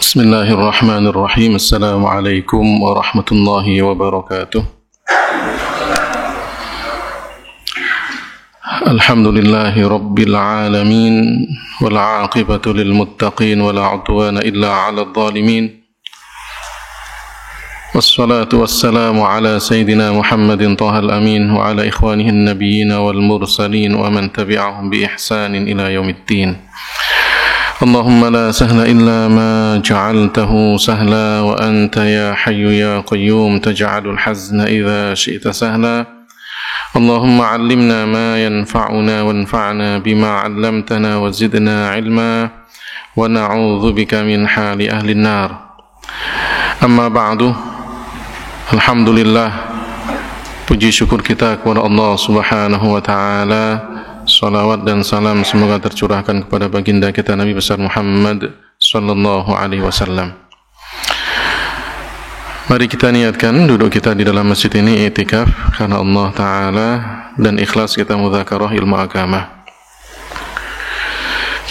Bismillahirrahmanirrahim. Assalamualaikum warahmatullahi wabarakatuh. Alhamdulillahi rabbil alamin, wal aqibatu lil muttaqin, wala udwana illa 'alal zalimin. Wassalatu wassalamu ala sayyidina Muhammadin tahal amin wa ala ikhwanihi an-nabiyyin wal mursalin wa man tabi'ahum bi ihsanin ila yaumiddin. Allahumma la sahla illa ma ja'altahu sahla wa anta ya hayyu ya qayyum taj'alul hazna idza syi'ta sahla. Allahumma 'allimna ma yanfa'una wanfa'na bima 'allamtana wa zidna 'ilma wa na'udzu bika min hali ahli an-nar. Amma ba'du. Alhamdulillah, puji syukur kita kepada Allah Subhanahu wa taala. Salawat dan salam semoga tercurahkan kepada baginda kita Nabi besar Muhammad sallallahu alaihi wasallam. Mari kita niatkan duduk kita di dalam masjid ini i'tikaf karena Allah taala dan ikhlas kita mudzakarah ilmu agama.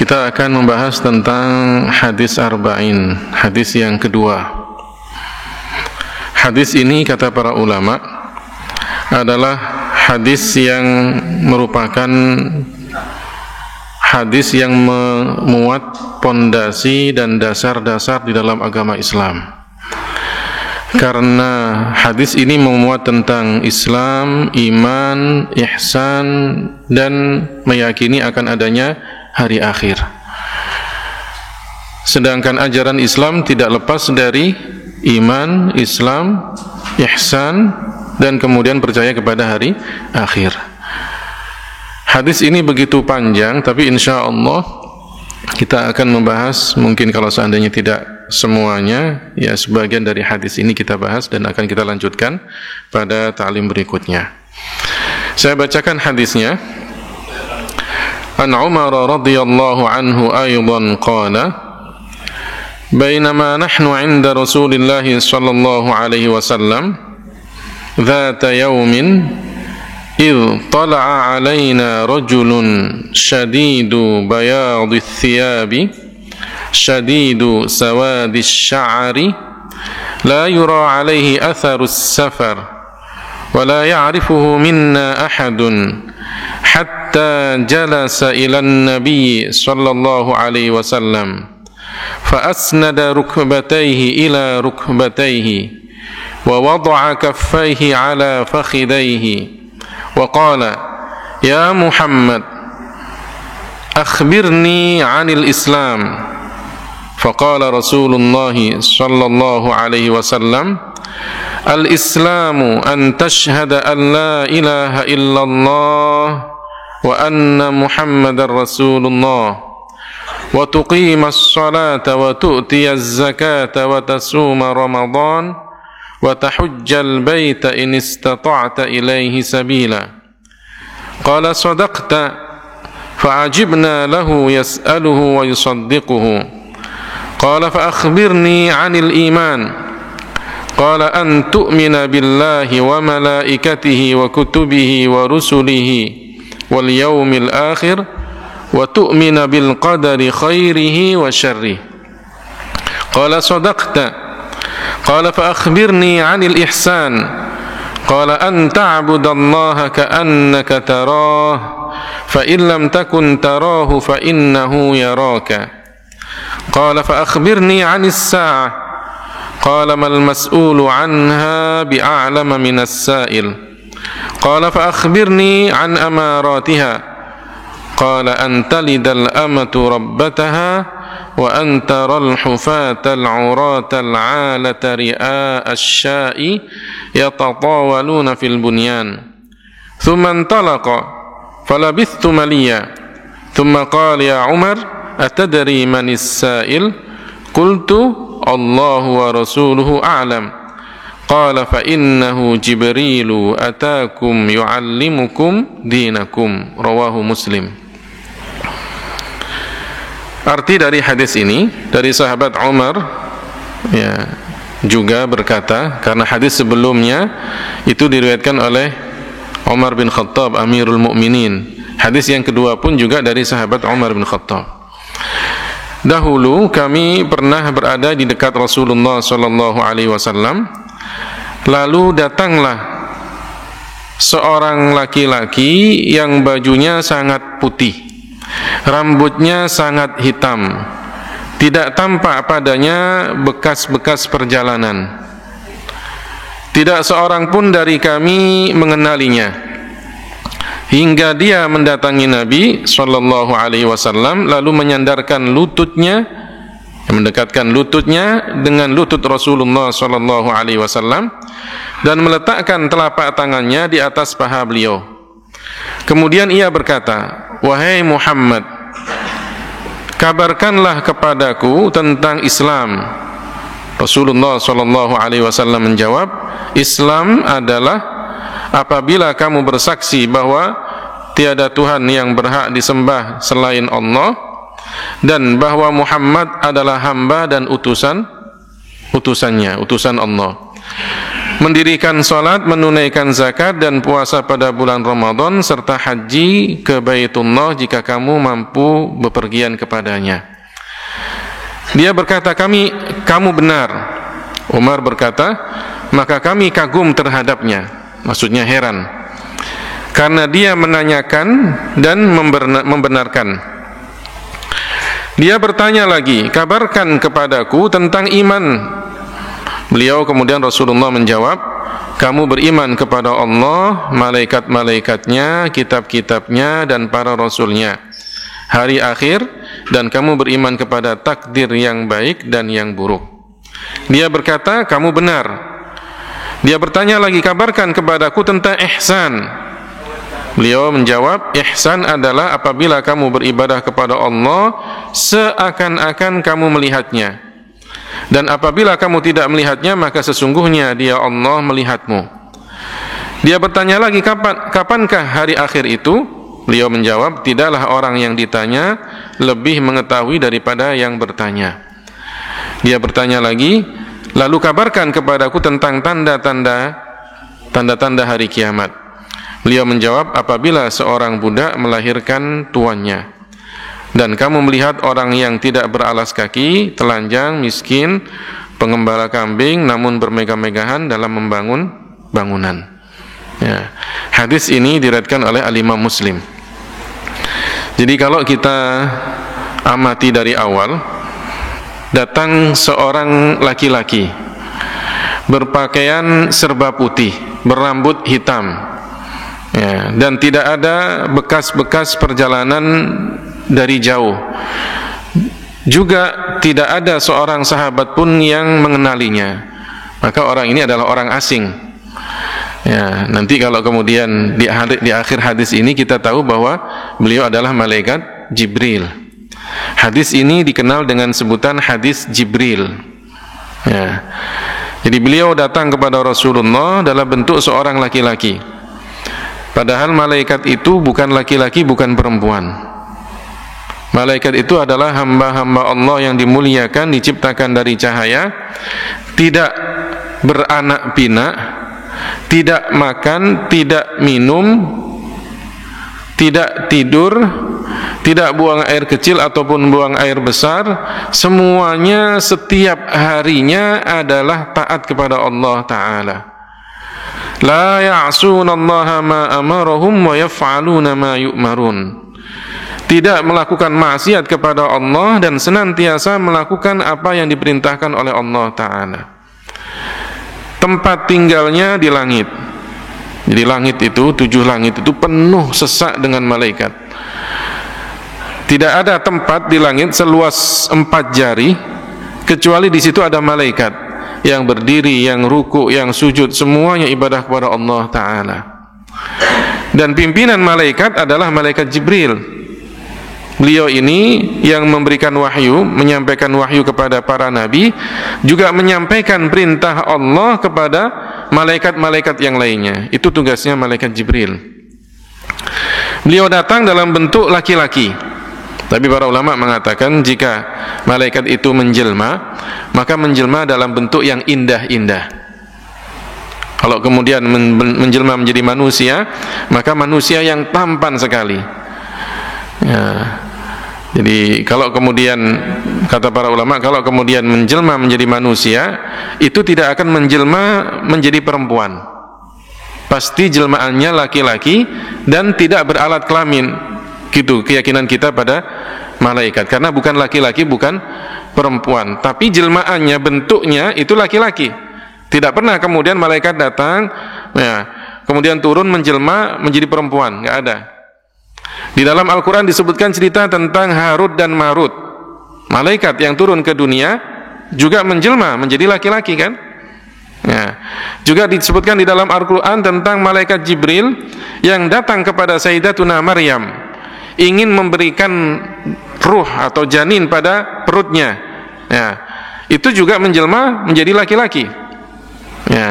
Kita akan membahas tentang hadis arba'in, hadis yang kedua. Hadis ini kata para ulama adalah hadis yang merupakan hadis yang memuat pondasi dan dasar-dasar di dalam agama Islam. Karena hadis ini memuat tentang Islam, iman, ihsan, dan meyakini akan adanya hari akhir. Sedangkan ajaran Islam tidak lepas dari iman, Islam, ihsan, dan kemudian percaya kepada hari akhir. Hadis ini begitu panjang, tapi insya Allah kita akan membahas, mungkin kalau seandainya tidak semuanya, ya sebagian dari hadis ini kita bahas dan akan kita lanjutkan pada ta'lim berikutnya. Saya bacakan hadisnya. An Umar radhiyallahu anhu aydan qala, bainama nahnu 'inda Rasulillah sallallahu alaihi wasallam ذات يوم إذ طلع علينا رجل شديد بياض الثياب شديد سواد الشعر لا يرى عليه أثر السفر ولا يعرفه منا أحد حتى جلس إلى النبي صلى الله عليه وسلم فأسند ركبتيه إلى ركبتيه ووضع كفيه على فخذيه وقال يا محمد أخبرني عن الإسلام فقال رسول الله صلى الله عليه وسلم الإسلام أن تشهد أن لا إله إلا الله وأن محمد رسول الله وتقيم الصلاة وتؤتي الزكاة وتصوم رمضان وتحج البيت إن استطعت إليه سبيلا قال صدقت فعجبنا له يسأله ويصدقه قال فأخبرني عن الإيمان قال أن تؤمن بالله وملائكته وكتبه ورسله واليوم الآخر وتؤمن بالقدر خيره وشره قال صدقت قال فأخبرني عن الإحسان قال أن تعبد الله كأنك تراه فإن لم تكن تراه فإنه يراك قال فأخبرني عن الساعة قال ما المسؤول عنها بأعلم من السائل قال فأخبرني عن أماراتها قال أن تلد الأمة ربتها وأن ترى الحفاة العراة العالة رئاء الشاء يتطاولون في البنيان ثم انطلق فلبثت مليا ثم قال يا عمر أتدري من السائل قلت الله ورسوله أعلم قال فإنه جبريل أتاكم يعلمكم دينكم رواه مسلم. Arti dari hadis ini dari sahabat Umar, ya, juga berkata, karena hadis sebelumnya itu diriwayatkan oleh Umar bin Khattab Amirul Mukminin. Hadis yang kedua pun juga dari sahabat Umar bin Khattab. dahulu kami pernah berada di dekat Rasulullah sallallahu alaihi wasallam, lalu datanglah seorang laki-laki yang bajunya sangat putih, rambutnya sangat hitam, tidak tampak padanya bekas-bekas perjalanan. Tidak seorang pun dari kami mengenalinya, hingga dia mendatangi Nabi sallallahu alaihi wasallam, lalu menyandarkan lututnya, mendekatkan lututnya dengan lutut Rasulullah sallallahu alaihi wasallam dan meletakkan telapak tangannya di atas paha beliau. Kemudian ia berkata, "Wahai Muhammad, kabarkanlah kepadaku tentang Islam." Rasulullah sallallahu alaihi wasallam menjawab, "Islam adalah apabila kamu bersaksi bahwa tiada Tuhan yang berhak disembah selain Allah dan bahwa Muhammad adalah hamba dan utusannya, utusan Allah. Mendirikan salat, menunaikan zakat dan puasa pada bulan Ramadan serta haji ke Baitullah jika kamu mampu bepergian kepadanya." Dia berkata, "Kamu benar." Umar berkata, "Maka kami kagum terhadapnya," maksudnya heran, karena dia menanyakan dan membenarkan. Dia bertanya lagi, "Kabarkan kepadaku tentang iman." Beliau kemudian Rasulullah menjawab, "Kamu beriman kepada Allah, malaikat-malaikatnya, kitab-kitabnya dan para rasulnya, hari akhir, dan kamu beriman kepada takdir yang baik dan yang buruk." Dia berkata, "Kamu benar." Dia bertanya lagi, "Kabarkan kepadaku tentang ihsan." Beliau menjawab, "Ihsan adalah apabila kamu beribadah kepada Allah seakan-akan kamu melihatnya, dan apabila kamu tidak melihatnya maka sesungguhnya dia Allah melihatmu." Dia bertanya lagi, "Kapankah hari akhir itu?" Beliau menjawab, "Tidaklah orang yang ditanya lebih mengetahui daripada yang bertanya." Dia bertanya lagi, "Lalu kabarkan kepadaku tentang tanda-tanda hari kiamat." Beliau menjawab, "Apabila seorang budak melahirkan tuannya, dan kamu melihat orang yang tidak beralas kaki, telanjang, miskin, pengembala kambing, namun bermegah-megahan dalam membangun bangunan." Ya. Hadis ini diriwayatkan oleh Al-Imam Muslim. Jadi kalau kita amati dari awal, datang seorang laki-laki berpakaian serba putih, berambut hitam, ya, dan tidak ada bekas-bekas perjalanan dari jauh. Juga tidak ada seorang sahabat pun yang mengenalinya. Maka orang ini adalah orang asing. Ya, nanti kalau kemudian di akhir hadis ini kita tahu bahwa beliau adalah malaikat Jibril. Hadis ini dikenal dengan sebutan hadis Jibril. Ya. Jadi beliau datang kepada Rasulullah dalam bentuk seorang laki-laki. Padahal malaikat itu bukan laki-laki, bukan perempuan. Malaikat itu adalah hamba-hamba Allah yang dimuliakan, diciptakan dari cahaya, tidak beranak pinak, tidak makan, tidak minum, tidak tidur, tidak buang air kecil ataupun buang air besar. Semuanya setiap harinya adalah taat kepada Allah Ta'ala. La ya'sunallaha ma amarahum wa yaf'aluna ma yu'marun. Tidak melakukan maksiat kepada Allah dan senantiasa melakukan apa yang diperintahkan oleh Allah Ta'ala. Tempat tinggalnya di langit. Jadi langit itu, 7 langit itu penuh sesak dengan malaikat. Tidak ada tempat di langit seluas 4 jari kecuali di situ ada malaikat yang berdiri, yang ruku, yang sujud, semuanya ibadah kepada Allah Ta'ala. Dan pimpinan malaikat adalah malaikat Jibril. Beliau ini yang memberikan wahyu, menyampaikan wahyu kepada para nabi, juga menyampaikan perintah Allah kepada malaikat-malaikat yang lainnya. Itu tugasnya malaikat Jibril. Beliau datang dalam bentuk laki-laki. Tapi para ulama mengatakan jika malaikat itu menjelma, maka menjelma dalam bentuk yang indah-indah. Kalau kemudian menjelma menjadi manusia, maka manusia yang tampan sekali. Ya. Jadi kalau kemudian kata para ulama, kalau kemudian menjelma menjadi manusia, itu tidak akan menjelma menjadi perempuan. Pasti jelmaannya laki-laki dan tidak beralat kelamin. Gitu keyakinan kita pada malaikat, karena bukan laki-laki, bukan perempuan, tapi jelmaannya, bentuknya itu laki-laki. Tidak pernah kemudian malaikat datang, ya, kemudian turun menjelma menjadi perempuan, nggak ada. Di dalam Al-Quran disebutkan cerita tentang Harut dan Marut. Malaikat yang turun ke dunia juga menjelma menjadi laki-laki kan? Ya. Juga disebutkan di dalam Al-Quran tentang malaikat Jibril yang datang kepada Sayyidatuna Maryam, ingin memberikan ruh atau janin pada perutnya. Ya. Itu juga menjelma menjadi laki-laki. Ya.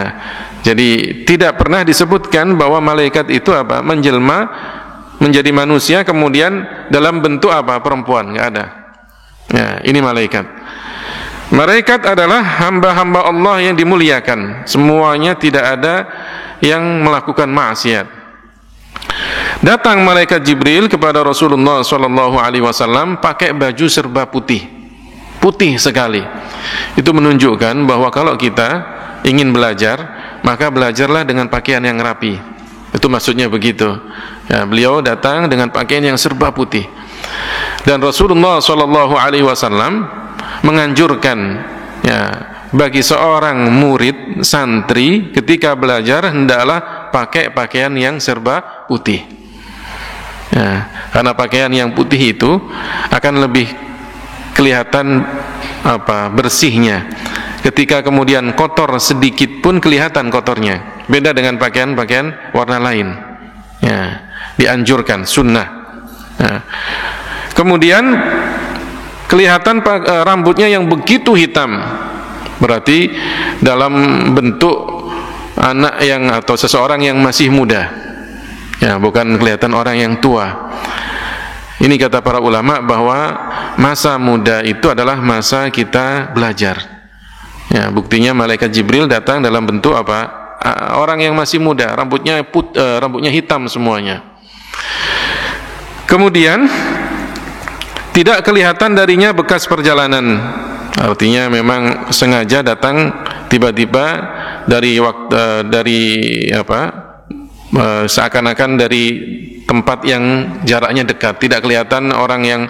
Jadi tidak pernah disebutkan bahwa malaikat itu menjelma menjadi manusia kemudian dalam bentuk perempuan, nggak ada. Ya, ini malaikat. Malaikat adalah hamba-hamba Allah yang dimuliakan. Semuanya tidak ada yang melakukan maksiat. Datang malaikat Jibril kepada Rasulullah SAW pakai baju serba putih, putih sekali. Itu menunjukkan bahwa kalau kita ingin belajar, maka belajarlah dengan pakaian yang rapi. Itu maksudnya begitu. Ya, beliau datang dengan pakaian yang serba putih. Dan Rasulullah SAW menganjurkan, ya, bagi seorang murid santri ketika belajar hendaklah pakai pakaian yang serba putih. Ya, karena pakaian yang putih itu akan lebih kelihatan bersihnya. Ketika kemudian kotor sedikit pun kelihatan kotornya. Beda dengan pakaian-pakaian warna lain. Ya, dianjurkan sunnah. Ya. Kemudian kelihatan rambutnya yang begitu hitam, berarti dalam bentuk anak yang atau seseorang yang masih muda. Ya, bukan kelihatan orang yang tua. Ini kata para ulama bahwa masa muda itu adalah masa kita belajar. Ya, buktinya malaikat Jibril datang dalam bentuk orang yang masih muda, rambutnya hitam semuanya. Kemudian tidak kelihatan darinya bekas perjalanan. Artinya memang sengaja datang tiba-tiba seakan-akan dari tempat yang jaraknya dekat. Tidak kelihatan orang yang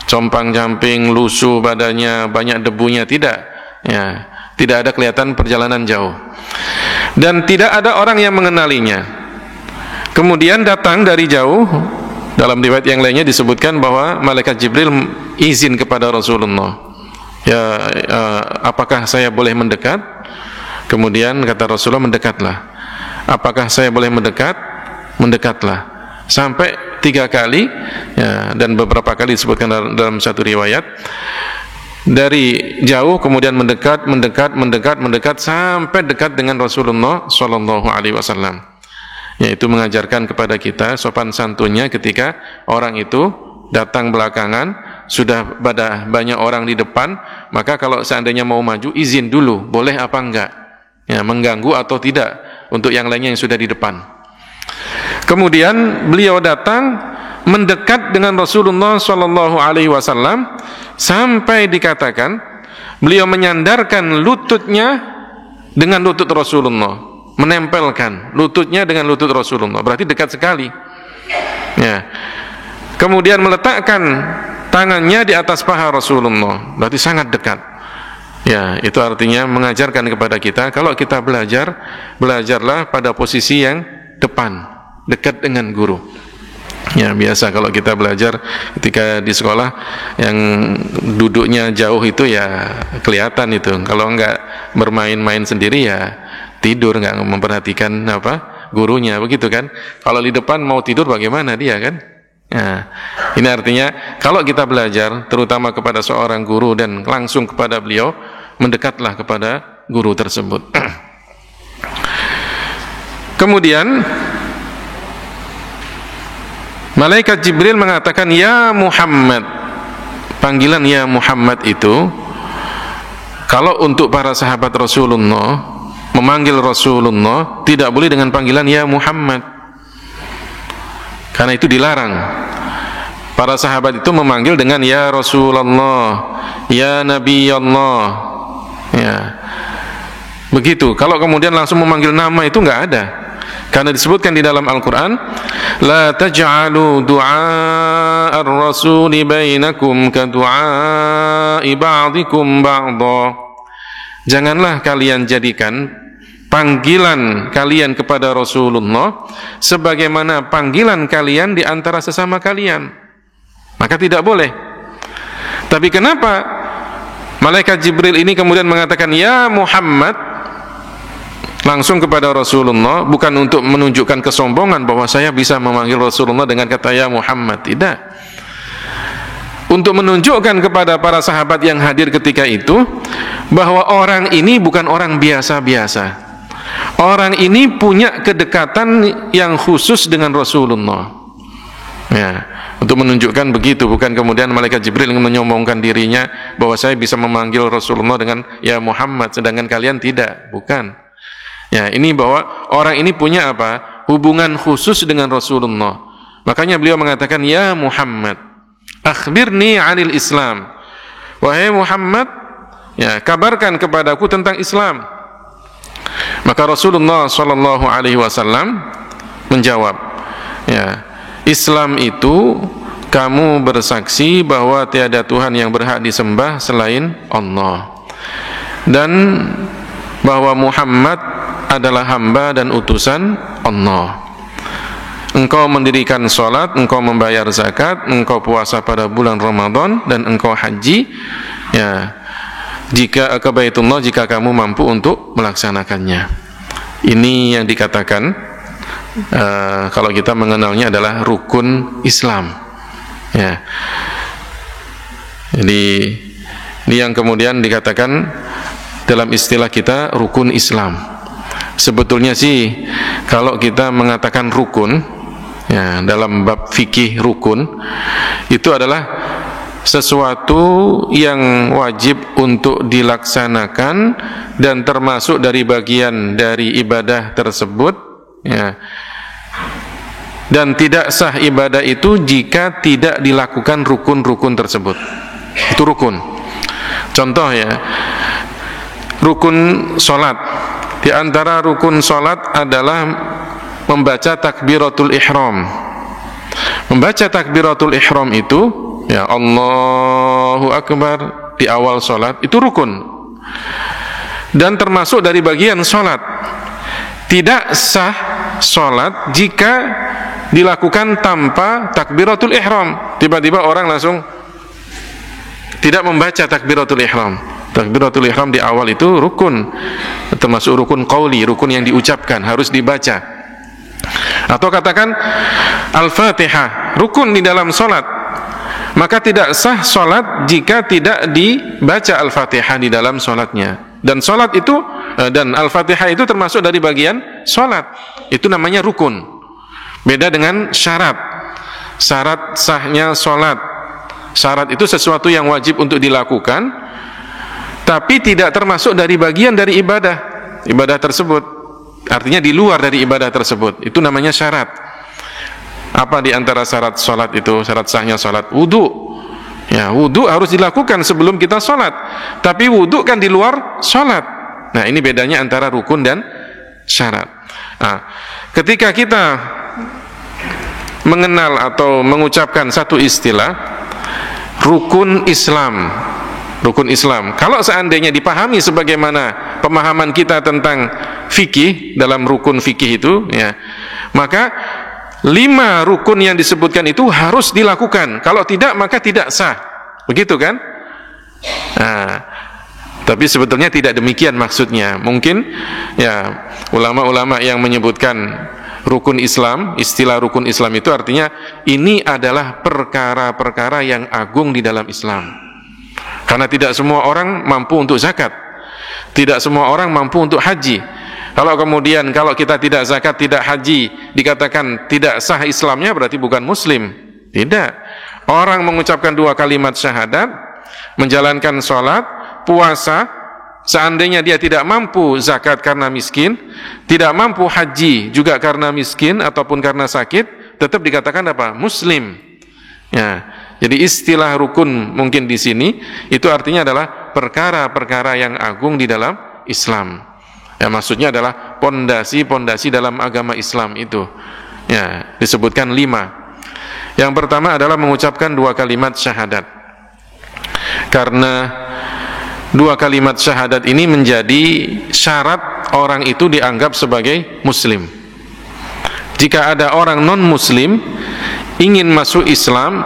compang-camping, lusuh badannya, banyak debunya, tidak. Ya, tidak ada kelihatan perjalanan jauh. Dan tidak ada orang yang mengenalinya. Kemudian datang dari jauh. Dalam riwayat yang lainnya disebutkan bahwa malaikat Jibril izin kepada Rasulullah. Ya, apakah saya boleh mendekat? Kemudian kata Rasulullah, mendekatlah. Apakah saya boleh mendekat? Mendekatlah. Sampai 3 kali, ya, dan beberapa kali disebutkan dalam satu riwayat. Dari jauh kemudian mendekat sampai dekat dengan Rasulullah SAW. Yaitu mengajarkan kepada kita sopan santunnya ketika orang itu datang belakangan, sudah banyak orang di depan, maka kalau seandainya mau maju, izin dulu, boleh apa enggak, ya, mengganggu atau tidak untuk yang lainnya yang sudah di depan. Kemudian beliau datang mendekat dengan Rasulullah SAW sampai dikatakan beliau menyandarkan lututnya dengan lutut Rasulullah, menempelkan lututnya dengan lutut Rasulullah, berarti dekat sekali. Ya. Kemudian meletakkan tangannya di atas paha Rasulullah, berarti sangat dekat. Ya, itu artinya mengajarkan kepada kita kalau kita belajarlah pada posisi yang depan, dekat dengan guru. Ya, biasa kalau kita belajar ketika di sekolah yang duduknya jauh itu ya kelihatan itu. Kalau enggak bermain-main sendiri ya tidur, enggak memperhatikan gurunya, begitu kan. Kalau di depan mau tidur bagaimana dia kan? Nah, ini artinya kalau kita belajar terutama kepada seorang guru dan langsung kepada beliau, mendekatlah kepada guru tersebut. Kemudian malaikat Jibril mengatakan, ya Muhammad. Panggilan ya Muhammad itu kalau untuk para sahabat Rasulullah memanggil Rasulullah tidak boleh dengan panggilan ya Muhammad, karena itu dilarang. Para sahabat itu memanggil dengan ya Rasulullah, ya Nabi Allah. Ya. Begitu. Kalau kemudian langsung memanggil nama itu enggak ada. Karena disebutkan di dalam Al-Qur'an, la taj'alu du'a ar-rasuli bainakum ka du'a'i ba'dikum ba'dha. Janganlah kalian jadikan panggilan kalian kepada Rasulullah sebagaimana panggilan kalian di antara sesama kalian. Maka tidak boleh. Tapi kenapa malaikat Jibril ini kemudian mengatakan ya Muhammad langsung kepada Rasulullah, bukan untuk menunjukkan kesombongan bahwa saya bisa memanggil Rasulullah dengan kata ya Muhammad, tidak. Untuk menunjukkan kepada para sahabat yang hadir ketika itu bahwa orang ini bukan orang biasa-biasa. Orang ini punya kedekatan yang khusus dengan Rasulullah. Ya, untuk menunjukkan begitu, bukan kemudian malaikat Jibril yang menyombongkan dirinya bahwa saya bisa memanggil Rasulullah dengan ya Muhammad, sedangkan kalian tidak, bukan. Ya, ini bahwa orang ini punya apa? Hubungan khusus dengan Rasulullah. Makanya beliau mengatakan ya Muhammad, akhbirni 'anil Islam. Wahai Muhammad, ya, kabarkan kepadaku tentang Islam. Maka Rasulullah sallallahu alaihi wasallam menjawab, ya, Islam itu kamu bersaksi bahwa tiada Tuhan yang berhak disembah selain Allah, dan bahwa Muhammad adalah hamba dan utusan Allah. Engkau mendirikan sholat, engkau membayar zakat, engkau puasa pada bulan Ramadan, dan engkau haji, ya, jika ke Baitullah jika kamu mampu untuk melaksanakannya. Ini yang dikatakan kalau kita mengenalnya adalah rukun Islam. Ya. Jadi ini yang kemudian dikatakan dalam istilah kita rukun Islam. Sebetulnya sih kalau kita mengatakan rukun, ya, dalam bab fikih rukun itu adalah sesuatu yang wajib untuk dilaksanakan dan termasuk dari bagian dari ibadah tersebut, ya. Dan tidak sah ibadah itu jika tidak dilakukan rukun-rukun tersebut. Itu rukun. Contoh, ya, rukun sholat. Di antara rukun sholat adalah membaca takbiratul ihram. Membaca takbiratul ihram itu, ya, Allahu Akbar di awal sholat, itu rukun dan termasuk dari bagian sholat. Tidak sah sholat jika dilakukan tanpa takbiratul ihram. Tiba-tiba orang langsung tidak membaca takbiratul ihram. Takbiratul ihram di awal itu rukun, termasuk rukun qauli, rukun yang diucapkan, harus dibaca. Atau katakan Al-Fatihah, rukun di dalam sholat. Maka tidak sah sholat jika tidak dibaca Al-Fatihah di dalam sholatnya. Dan sholat itu, dan Al-Fatihah itu termasuk dari bagian sholat. Itu namanya rukun. Beda dengan syarat. Syarat sahnya sholat. Syarat itu sesuatu yang wajib untuk dilakukan, tapi tidak termasuk dari bagian dari ibadah tersebut. Artinya di luar dari ibadah tersebut. Itu namanya syarat. Apa di antara syarat sholat itu? Syarat sahnya sholat, wudu. Ya, wudu harus dilakukan sebelum kita sholat. Tapi wudu kan di luar sholat. Nah, ini bedanya antara rukun dan syarat. Nah, ketika kita mengenal atau mengucapkan satu istilah rukun Islam, rukun Islam, kalau seandainya dipahami sebagaimana pemahaman kita tentang fikih dalam rukun fikih itu, ya, maka 5 rukun yang disebutkan itu harus dilakukan. Kalau tidak, maka tidak sah. Begitu kan? Nah, tapi sebetulnya tidak demikian maksudnya. Mungkin, ya, ulama-ulama yang menyebutkan rukun Islam, istilah rukun Islam itu artinya ini adalah perkara-perkara yang agung di dalam Islam. Karena tidak semua orang mampu untuk zakat. Tidak semua orang mampu untuk haji. Kalau kemudian kalau kita tidak zakat, tidak haji, dikatakan tidak sah Islamnya, berarti bukan muslim. Tidak. Orang mengucapkan 2 kalimat syahadat, menjalankan sholat, puasa, seandainya dia tidak mampu zakat karena miskin, tidak mampu haji juga karena miskin ataupun karena sakit, tetap dikatakan apa? Muslim. Ya, jadi istilah rukun mungkin di sini itu artinya adalah perkara-perkara yang agung di dalam Islam. Ya, maksudnya adalah pondasi-pondasi dalam agama Islam itu. Ya, disebutkan 5. Yang pertama adalah mengucapkan 2 kalimat syahadat. Karena 2 kalimat syahadat ini menjadi syarat orang itu dianggap sebagai muslim. Jika ada orang non-muslim ingin masuk Islam,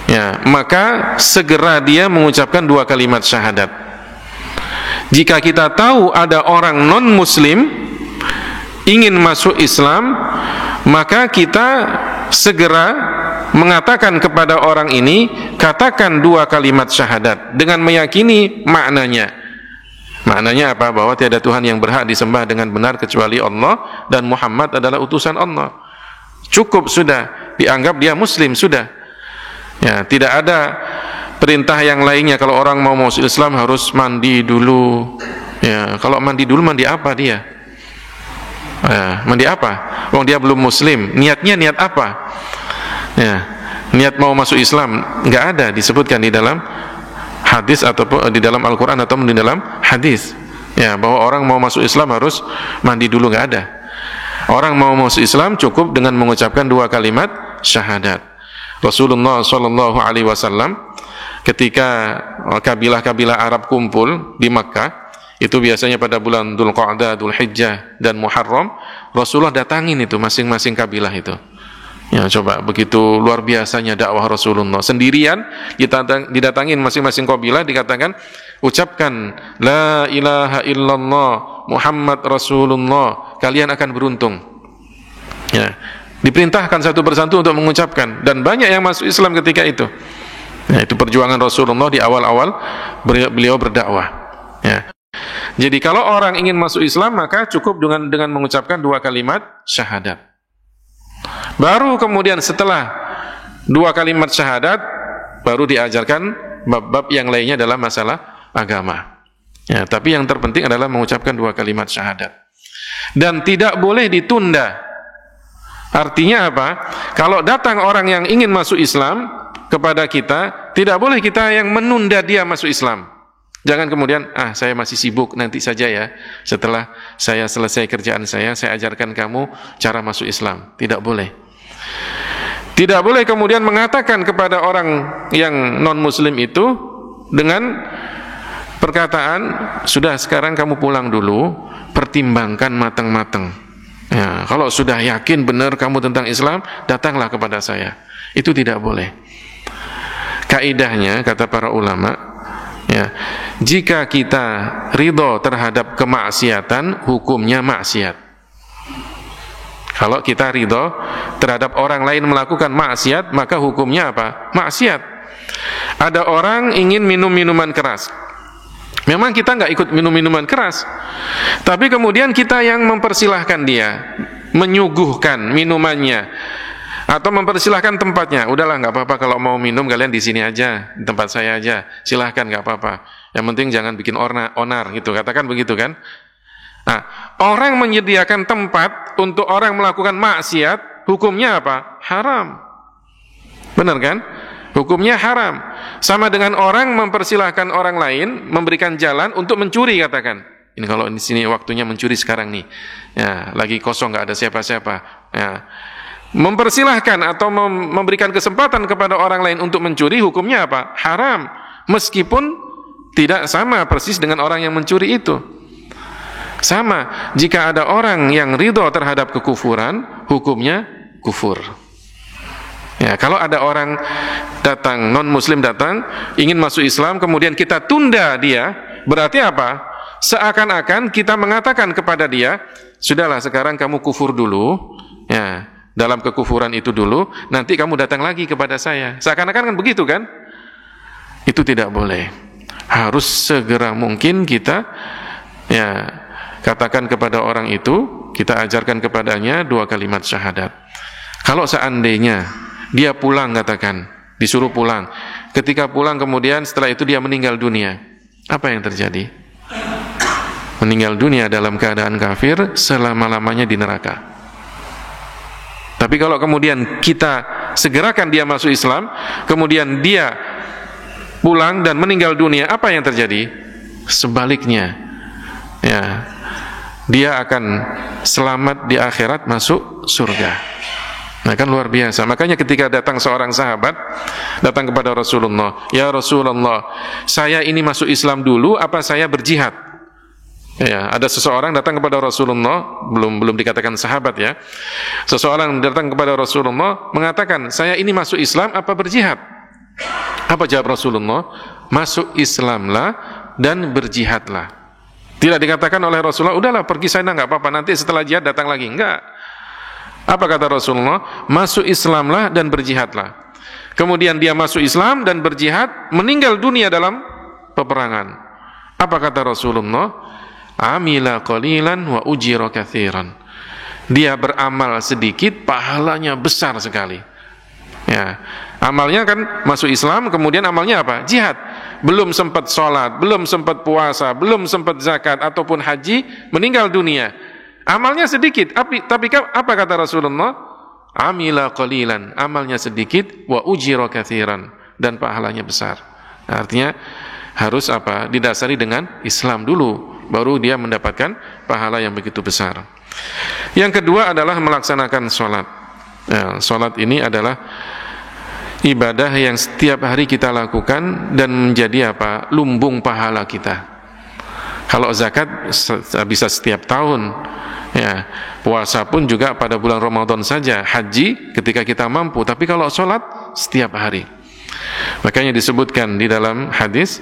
ya, maka segera dia mengucapkan 2 kalimat syahadat. Jika kita tahu ada orang non-muslim ingin masuk Islam, maka kita segera mengatakan kepada orang ini, katakan 2 kalimat syahadat dengan meyakini maknanya. Maknanya apa? Bahwa tiada Tuhan yang berhak disembah dengan benar kecuali Allah dan Muhammad adalah utusan Allah. Cukup sudah, dianggap dia muslim sudah. Ya, tidak ada perintah yang lainnya. Kalau orang mau masuk Islam harus mandi dulu. Ya, kalau mandi dulu mandi apa dia? Ya, mandi apa? Wong dia belum muslim. Niatnya niat apa? Ya, niat mau masuk Islam nggak ada disebutkan di dalam hadis ataupun di dalam Al-Quran atau di dalam hadis. Ya, bahwa orang mau masuk Islam harus mandi dulu, nggak ada. Orang mau masuk Islam cukup dengan mengucapkan 2 kalimat syahadat. Rasulullah SAW ketika kabilah-kabilah Arab kumpul di Makkah, itu biasanya pada bulan Dzulqa'dah, Dzulhijjah dan Muharram, Rasulullah datangin itu masing-masing kabilah itu. Ya, coba begitu luar biasanya dakwah Rasulullah. Sendirian didatangin masing-masing kabilah, dikatakan ucapkan la ilaha illallah Muhammad Rasulullah, kalian akan beruntung. Ya, diperintahkan satu persatu untuk mengucapkan, dan banyak yang masuk Islam ketika itu. Ya, itu perjuangan Rasulullah di awal-awal beliau berdakwah. Ya. Jadi kalau orang ingin masuk Islam maka cukup dengan mengucapkan 2 kalimat syahadat. Baru kemudian setelah 2 kalimat syahadat baru diajarkan bab-bab yang lainnya dalam masalah agama. Ya, tapi yang terpenting adalah mengucapkan 2 kalimat syahadat. Dan tidak boleh ditunda. Artinya apa? Kalau datang orang yang ingin masuk Islam kepada kita, tidak boleh kita yang menunda dia masuk Islam. Jangan kemudian, saya masih sibuk, nanti saja ya. Setelah saya selesai kerjaan saya ajarkan kamu cara masuk Islam. Tidak boleh. Tidak boleh kemudian mengatakan kepada orang yang non-muslim itu dengan perkataan, sudah sekarang kamu pulang dulu, pertimbangkan matang-matang. Ya, kalau sudah yakin benar kamu tentang Islam, datanglah kepada saya. Itu tidak boleh. Kaidahnya, kata para ulama, ya, jika kita ridho terhadap kemaksiatan, hukumnya maksiat. Kalau kita ridho terhadap orang lain melakukan maksiat, maka hukumnya apa? Maksiat. Ada orang ingin minum minuman keras. Memang kita nggak ikut minum minuman keras, tapi kemudian kita yang mempersilahkan dia, menyuguhkan minumannya, atau mempersilahkan tempatnya. Udahlah, nggak apa-apa kalau mau minum kalian di sini aja, di tempat saya aja, silahkan, nggak apa-apa. Yang penting jangan bikin onar gitu, katakan begitu kan? Nah, orang menyediakan tempat untuk orang melakukan maksiat, hukumnya apa? Haram. Benar kan? Hukumnya haram. Sama dengan orang mempersilahkan orang lain memberikan jalan untuk mencuri, katakan. Ini kalau di sini waktunya mencuri sekarang nih. Ya, lagi kosong, nggak ada siapa-siapa. Ya. Mempersilahkan atau memberikan kesempatan kepada orang lain untuk mencuri, hukumnya apa? Haram. Meskipun tidak sama persis dengan orang yang mencuri itu. Sama, jika ada orang yang ridho terhadap kekufuran, hukumnya kufur. Ya, kalau ada orang datang, non-muslim datang, ingin masuk Islam, kemudian kita tunda dia, berarti apa? Seakan-akan kita mengatakan kepada dia, sudahlah sekarang kamu kufur dulu, ya, dalam kekufuran itu dulu, nanti kamu datang lagi kepada saya. Seakan-akan kan begitu kan? Itu tidak boleh. Harus segera mungkin kita, ya, katakan kepada orang itu, kita ajarkan kepadanya 2 kalimat syahadat. Kalau seandainya dia pulang, katakan, disuruh pulang. Ketika pulang kemudian setelah itu dia meninggal dunia, apa yang terjadi? Meninggal dunia dalam keadaan kafir, selama-lamanya di neraka. Tapi kalau kemudian kita segerakan dia masuk Islam, kemudian dia pulang dan meninggal dunia, apa yang terjadi? Sebaliknya, ya, dia akan selamat di akhirat, masuk surga. Nah, kan luar biasa. Makanya ketika datang seorang sahabat datang kepada Rasulullah, "Ya Rasulullah, saya ini masuk Islam dulu apa saya berjihad?" Ya, ada seseorang datang kepada Rasulullah, belum dikatakan sahabat ya. Seseorang datang kepada Rasulullah mengatakan, "Saya ini masuk Islam apa berjihad?" Apa jawab Rasulullah? "Masuk Islamlah dan berjihadlah." Tidak dikatakan oleh Rasulullah, "Udahlah pergi sana, enggak apa-apa, nanti setelah jihad datang lagi." Enggak. Apa kata Rasulullah? "Masuk Islamlah dan berjihadlah." Kemudian dia masuk Islam dan berjihad, meninggal dunia dalam peperangan. Apa kata Rasulullah? "Amila qalilan wa ujira katsiran." Dia beramal sedikit, pahalanya besar sekali. Ya, amalnya kan masuk Islam, kemudian amalnya apa? Jihad. Belum sempat sholat, belum sempat puasa, belum sempat zakat ataupun haji, meninggal dunia. Amalnya sedikit, tapi apa kata Rasulullah? Amila qalilan, amalnya sedikit, wa ujira katsiran, dan pahalanya besar. Artinya harus apa? Didasari dengan Islam dulu, baru dia mendapatkan pahala yang begitu besar. Yang kedua adalah melaksanakan sholat. Ya, sholat ini adalah ibadah yang setiap hari kita lakukan dan menjadi apa? Lumbung pahala kita. Kalau zakat bisa setiap tahun, ya, puasa pun juga pada bulan Ramadan saja, haji ketika kita mampu, tapi kalau sholat setiap hari. Makanya disebutkan di dalam hadis,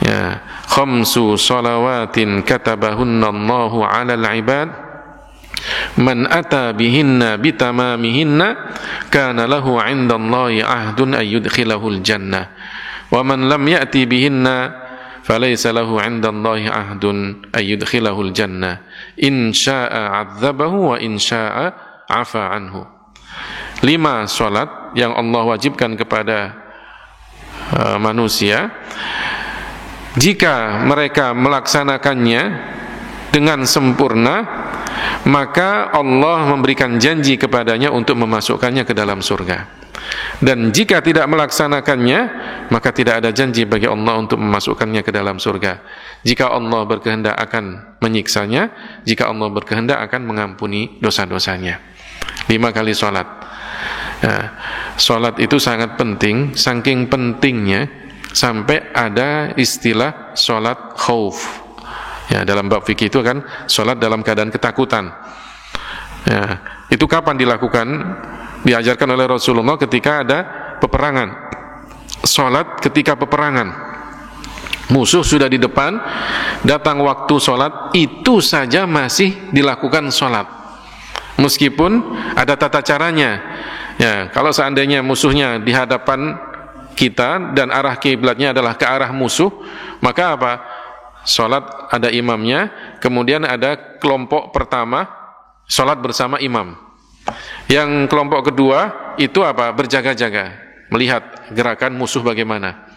ya, khamsu shalawatin katabahunallahu 'alal 'ibad man ata bihinna bitamamihinna kana lahu 'indallahi ahdun ayyudkhilahul jannah wa man lam ya'ti bihinna falaysa lahu 'indallahi ahdun ayyudkhilahul jannah in syaa'a 'adzabahu wa in syaa'a 'afa anhu. 5 salat yang Allah wajibkan kepada manusia, jika mereka melaksanakannya dengan sempurna, maka Allah memberikan janji kepadanya untuk memasukkannya ke dalam surga. Dan jika tidak melaksanakannya, maka tidak ada janji bagi Allah untuk memasukkannya ke dalam surga. Jika Allah berkehendak akan menyiksanya, jika Allah berkehendak akan mengampuni dosa-dosanya. 5 kali sholat. Nah, sholat itu sangat penting, saking pentingnya sampai ada istilah sholat khauf. Ya, dalam bab fikih itu kan sholat dalam keadaan ketakutan. Ya, itu kapan dilakukan? Diajarkan oleh Rasulullah ketika ada peperangan. Sholat ketika peperangan, musuh sudah di depan, datang waktu sholat, itu saja masih dilakukan sholat, meskipun ada tata caranya. Ya, kalau seandainya musuhnya di hadapan kita dan arah kiblatnya adalah ke arah musuh, maka apa? Sholat ada imamnya, kemudian ada kelompok pertama sholat bersama imam. Yang kelompok kedua itu apa? Berjaga-jaga, melihat gerakan musuh bagaimana.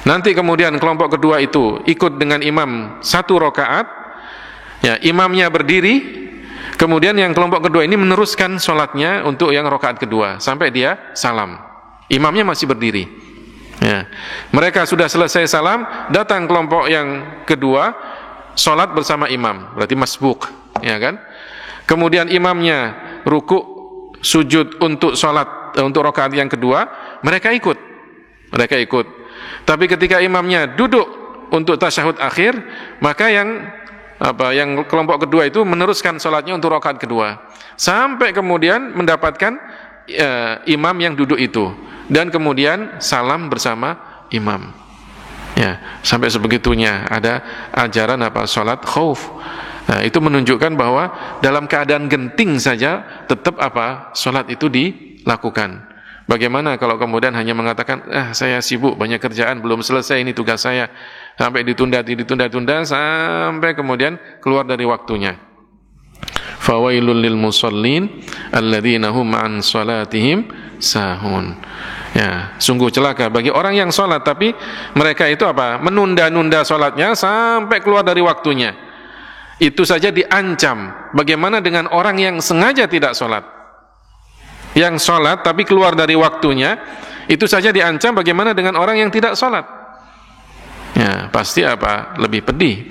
Nanti kemudian kelompok kedua itu ikut dengan imam 1 rakaat, ya, imamnya berdiri, kemudian yang kelompok kedua ini meneruskan sholatnya untuk yang rakaat kedua sampai dia salam. Imamnya masih berdiri. Ya. Mereka sudah selesai salam, datang kelompok yang kedua, sholat bersama imam, berarti masbuk, ya kan? Kemudian imamnya ruku, sujud untuk sholat, untuk rakaat yang kedua, mereka ikut. Tapi ketika imamnya duduk untuk tasyahud akhir, maka yang kelompok kedua itu meneruskan sholatnya untuk rakaat kedua, sampai kemudian mendapatkan imam yang duduk itu, dan kemudian salam bersama imam. Ya, sampai sebegitunya ada ajaran sholat khauf. Nah, itu menunjukkan bahwa dalam keadaan genting saja tetap sholat itu dilakukan. Bagaimana kalau kemudian hanya mengatakan, saya sibuk, banyak kerjaan, belum selesai ini tugas saya, sampai ditunda sampai kemudian keluar dari waktunya. Fawailul lil musallin alladzina hum an salatihim sahun. Ya, sungguh celaka bagi orang yang sholat tapi mereka itu menunda-nunda sholatnya sampai keluar dari waktunya. Itu saja diancam. Bagaimana dengan orang yang sengaja tidak sholat? yang sholat tapi keluar dari waktunya, itu saja diancam, bagaimana dengan orang yang tidak sholat? Ya, pasti lebih pedih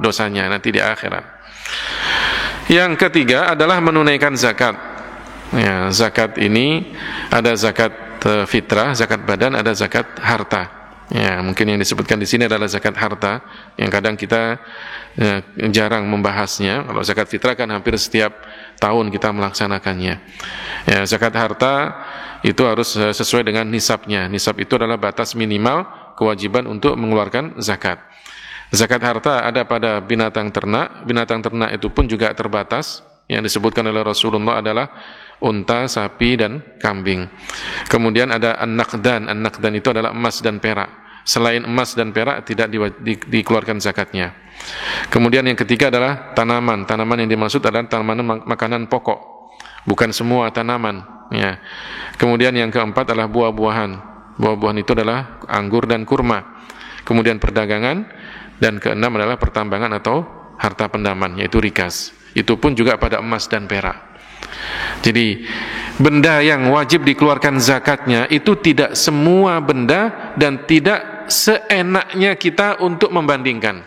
dosanya nanti di akhirat. Yang ketiga adalah menunaikan zakat. Ya, zakat ini ada zakat fitrah, zakat badan, ada zakat harta. Ya, mungkin yang disebutkan di sini adalah zakat harta, yang kadang kita jarang membahasnya. Kalau zakat fitrah kan hampir setiap tahun kita melaksanakannya. Ya, zakat harta itu harus sesuai dengan nisabnya. Nisab itu adalah batas minimal kewajiban untuk mengeluarkan zakat. Zakat harta ada pada binatang ternak. Binatang ternak itu pun juga terbatas. Yang disebutkan oleh Rasulullah adalah unta, sapi, dan kambing. Kemudian ada an-naqdan. An-naqdan itu adalah emas dan perak. Selain emas dan perak tidak dikeluarkan zakatnya. Kemudian yang ketiga adalah tanaman. Tanaman yang dimaksud adalah tanaman makanan pokok, bukan semua tanaman. Ya. Kemudian yang keempat adalah buah-buahan. Buah-buahan itu adalah anggur dan kurma. Kemudian perdagangan, dan keenam adalah pertambangan atau harta pendaman, yaitu rikas. Itu pun juga pada emas dan perak. Jadi benda yang wajib dikeluarkan zakatnya itu tidak semua benda dan tidak seenaknya kita untuk membandingkan.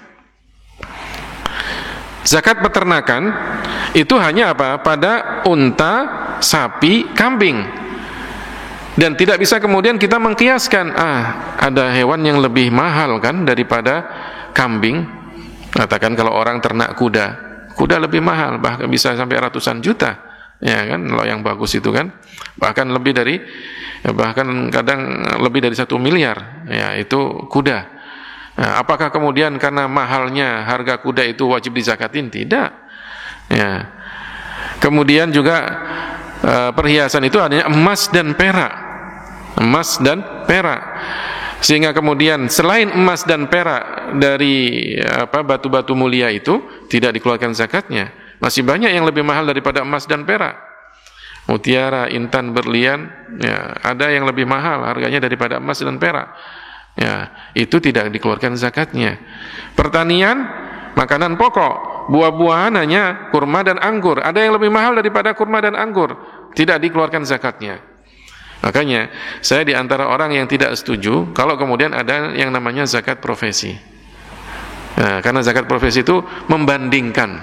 Zakat peternakan itu hanya pada unta, sapi, kambing. Dan tidak bisa kemudian kita mengkiaskan, ada hewan yang lebih mahal kan daripada kambing. Katakan kalau orang ternak kuda lebih mahal, bahkan bisa sampai ratusan juta. Ya kan, kalau yang bagus itu kan, bahkan kadang lebih dari 1 miliar. Ya, itu kuda. Nah, apakah kemudian karena mahalnya harga kuda itu wajib dizakatin? Tidak. Ya. Kemudian juga perhiasan itu adanya emas dan perak. Emas dan perak. Sehingga kemudian selain emas dan perak dari batu-batu mulia itu tidak dikeluarkan zakatnya. Masih banyak yang lebih mahal daripada emas dan perak. Mutiara, intan, berlian, ya, ada yang lebih mahal harganya daripada emas dan perak. Ya, itu tidak dikeluarkan zakatnya. Pertanian, makanan pokok, buah-buahan hanya kurma dan anggur. Ada yang lebih mahal daripada kurma dan anggur, tidak dikeluarkan zakatnya. Makanya saya di antara orang yang tidak setuju kalau kemudian ada yang namanya zakat profesi. Nah, karena zakat profesi itu membandingkan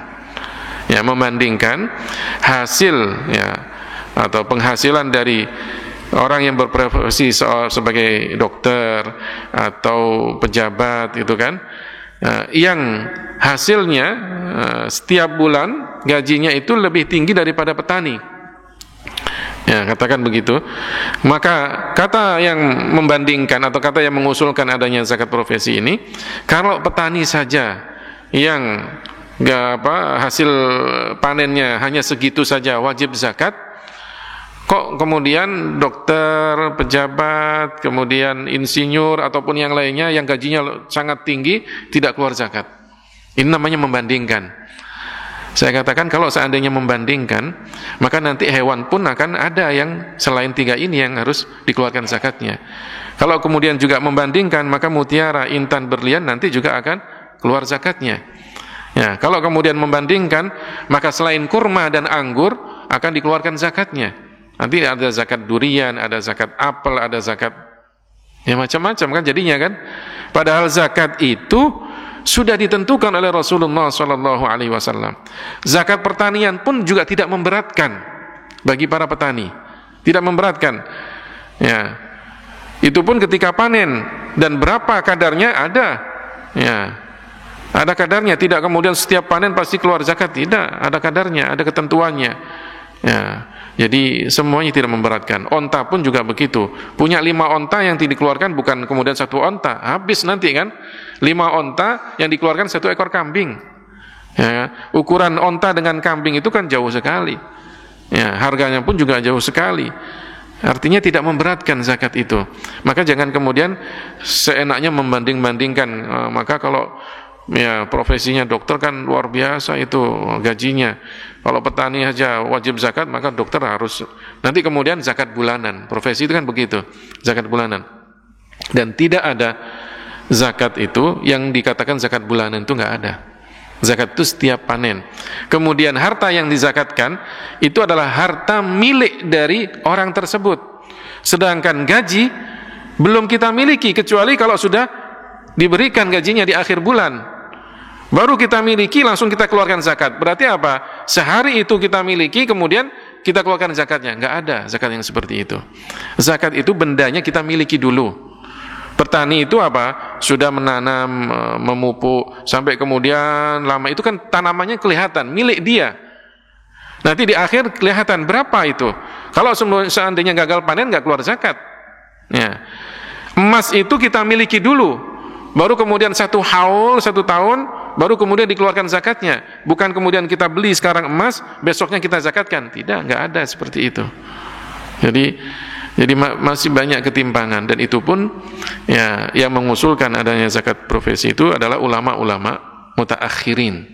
hasil atau penghasilan dari orang yang berprofesi sebagai dokter atau pejabat itu kan, yang hasilnya setiap bulan gajinya itu lebih tinggi daripada petani. Ya, katakan begitu. Maka kata yang membandingkan atau kata yang mengusulkan adanya zakat profesi ini, kalau petani saja yang hasil panennya hanya segitu saja wajib zakat, kok kemudian dokter, pejabat, kemudian insinyur ataupun yang lainnya yang gajinya sangat tinggi tidak keluar zakat? Ini namanya membandingkan. Saya katakan kalau seandainya membandingkan, maka nanti hewan pun akan ada yang selain 3 ini yang harus dikeluarkan zakatnya. Kalau kemudian juga membandingkan, maka mutiara, intan, berlian nanti juga akan keluar zakatnya. Ya, kalau kemudian membandingkan, maka selain kurma dan anggur akan dikeluarkan zakatnya. Nanti ada zakat durian, ada zakat apel, ada zakat ya macam-macam kan jadinya kan. Padahal zakat itu sudah ditentukan oleh Rasulullah SAW. Zakat pertanian pun juga tidak memberatkan bagi para petani, tidak memberatkan. Ya, itu pun ketika panen dan berapa kadarnya ada. Ya, ada kadarnya. Tidak kemudian setiap panen pasti keluar zakat. Tidak, ada kadarnya, ada ketentuannya. Ya, jadi semuanya tidak memberatkan. Onta pun juga begitu. Punya 5 onta yang dikeluarkan bukan kemudian 1 onta, habis nanti kan. 5 onta yang dikeluarkan 1 ekor kambing. Ya, ukuran onta dengan kambing itu kan jauh sekali. Ya, harganya pun juga jauh sekali. Artinya tidak memberatkan zakat itu. Maka jangan kemudian seenaknya membanding-bandingkan. Maka kalau ya profesinya dokter kan luar biasa itu gajinya. Kalau petani saja wajib zakat, maka dokter harus. Nanti kemudian zakat bulanan. Profesi itu kan begitu, zakat bulanan. Dan tidak ada zakat itu yang dikatakan zakat bulanan itu nggak ada. Zakat itu setiap panen. Kemudian harta yang dizakatkan itu adalah harta milik dari orang tersebut. Sedangkan gaji belum kita miliki kecuali kalau sudah diberikan gajinya di akhir bulan. Baru kita miliki langsung kita keluarkan zakat. Berarti apa? Sehari itu kita miliki kemudian kita keluarkan zakatnya. Enggak ada zakat yang seperti itu. Zakat itu bendanya kita miliki dulu. Petani itu apa? Sudah menanam, memupuk, sampai kemudian lama itu kan tanamannya kelihatan, milik dia. Nanti di akhir kelihatan berapa itu. Kalau seandainya gagal panen, nggak keluar zakat. Ya. Emas itu kita miliki dulu, baru kemudian 1 haul, 1 tahun, baru kemudian dikeluarkan zakatnya. Bukan kemudian kita beli sekarang emas, besoknya kita zakatkan. Tidak, nggak ada seperti itu. Jadi masih banyak ketimpangan, dan itu pun ya yang mengusulkan adanya zakat profesi itu adalah ulama-ulama mutaakhirin.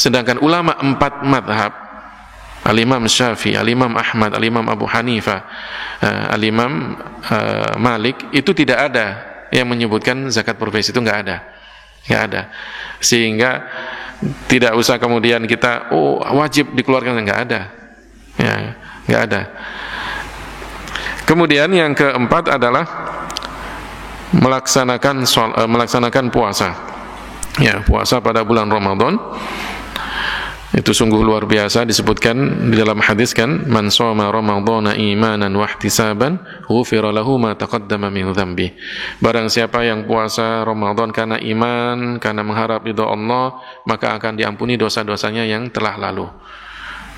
Sedangkan ulama 4 madhab, Al-Imam Syafi'i, Al-Imam Ahmad, Al-Imam Abu Hanifah, Al-Imam Malik, itu tidak ada yang menyebutkan zakat profesi, itu nggak ada. Sehingga tidak usah kemudian kita wajib dikeluarkan, nggak ada. Ya, nggak ada. Kemudian yang keempat adalah melaksanakan puasa. Ya, puasa pada bulan Ramadan itu sungguh luar biasa, disebutkan di dalam hadis kan, man shoma ramadhana imanan wa ihtisaban ghufira lahu ma taqaddama min dzambi. Barang siapa yang puasa Ramadan karena iman, karena mengharap ridha Allah, maka akan diampuni dosa-dosanya yang telah lalu.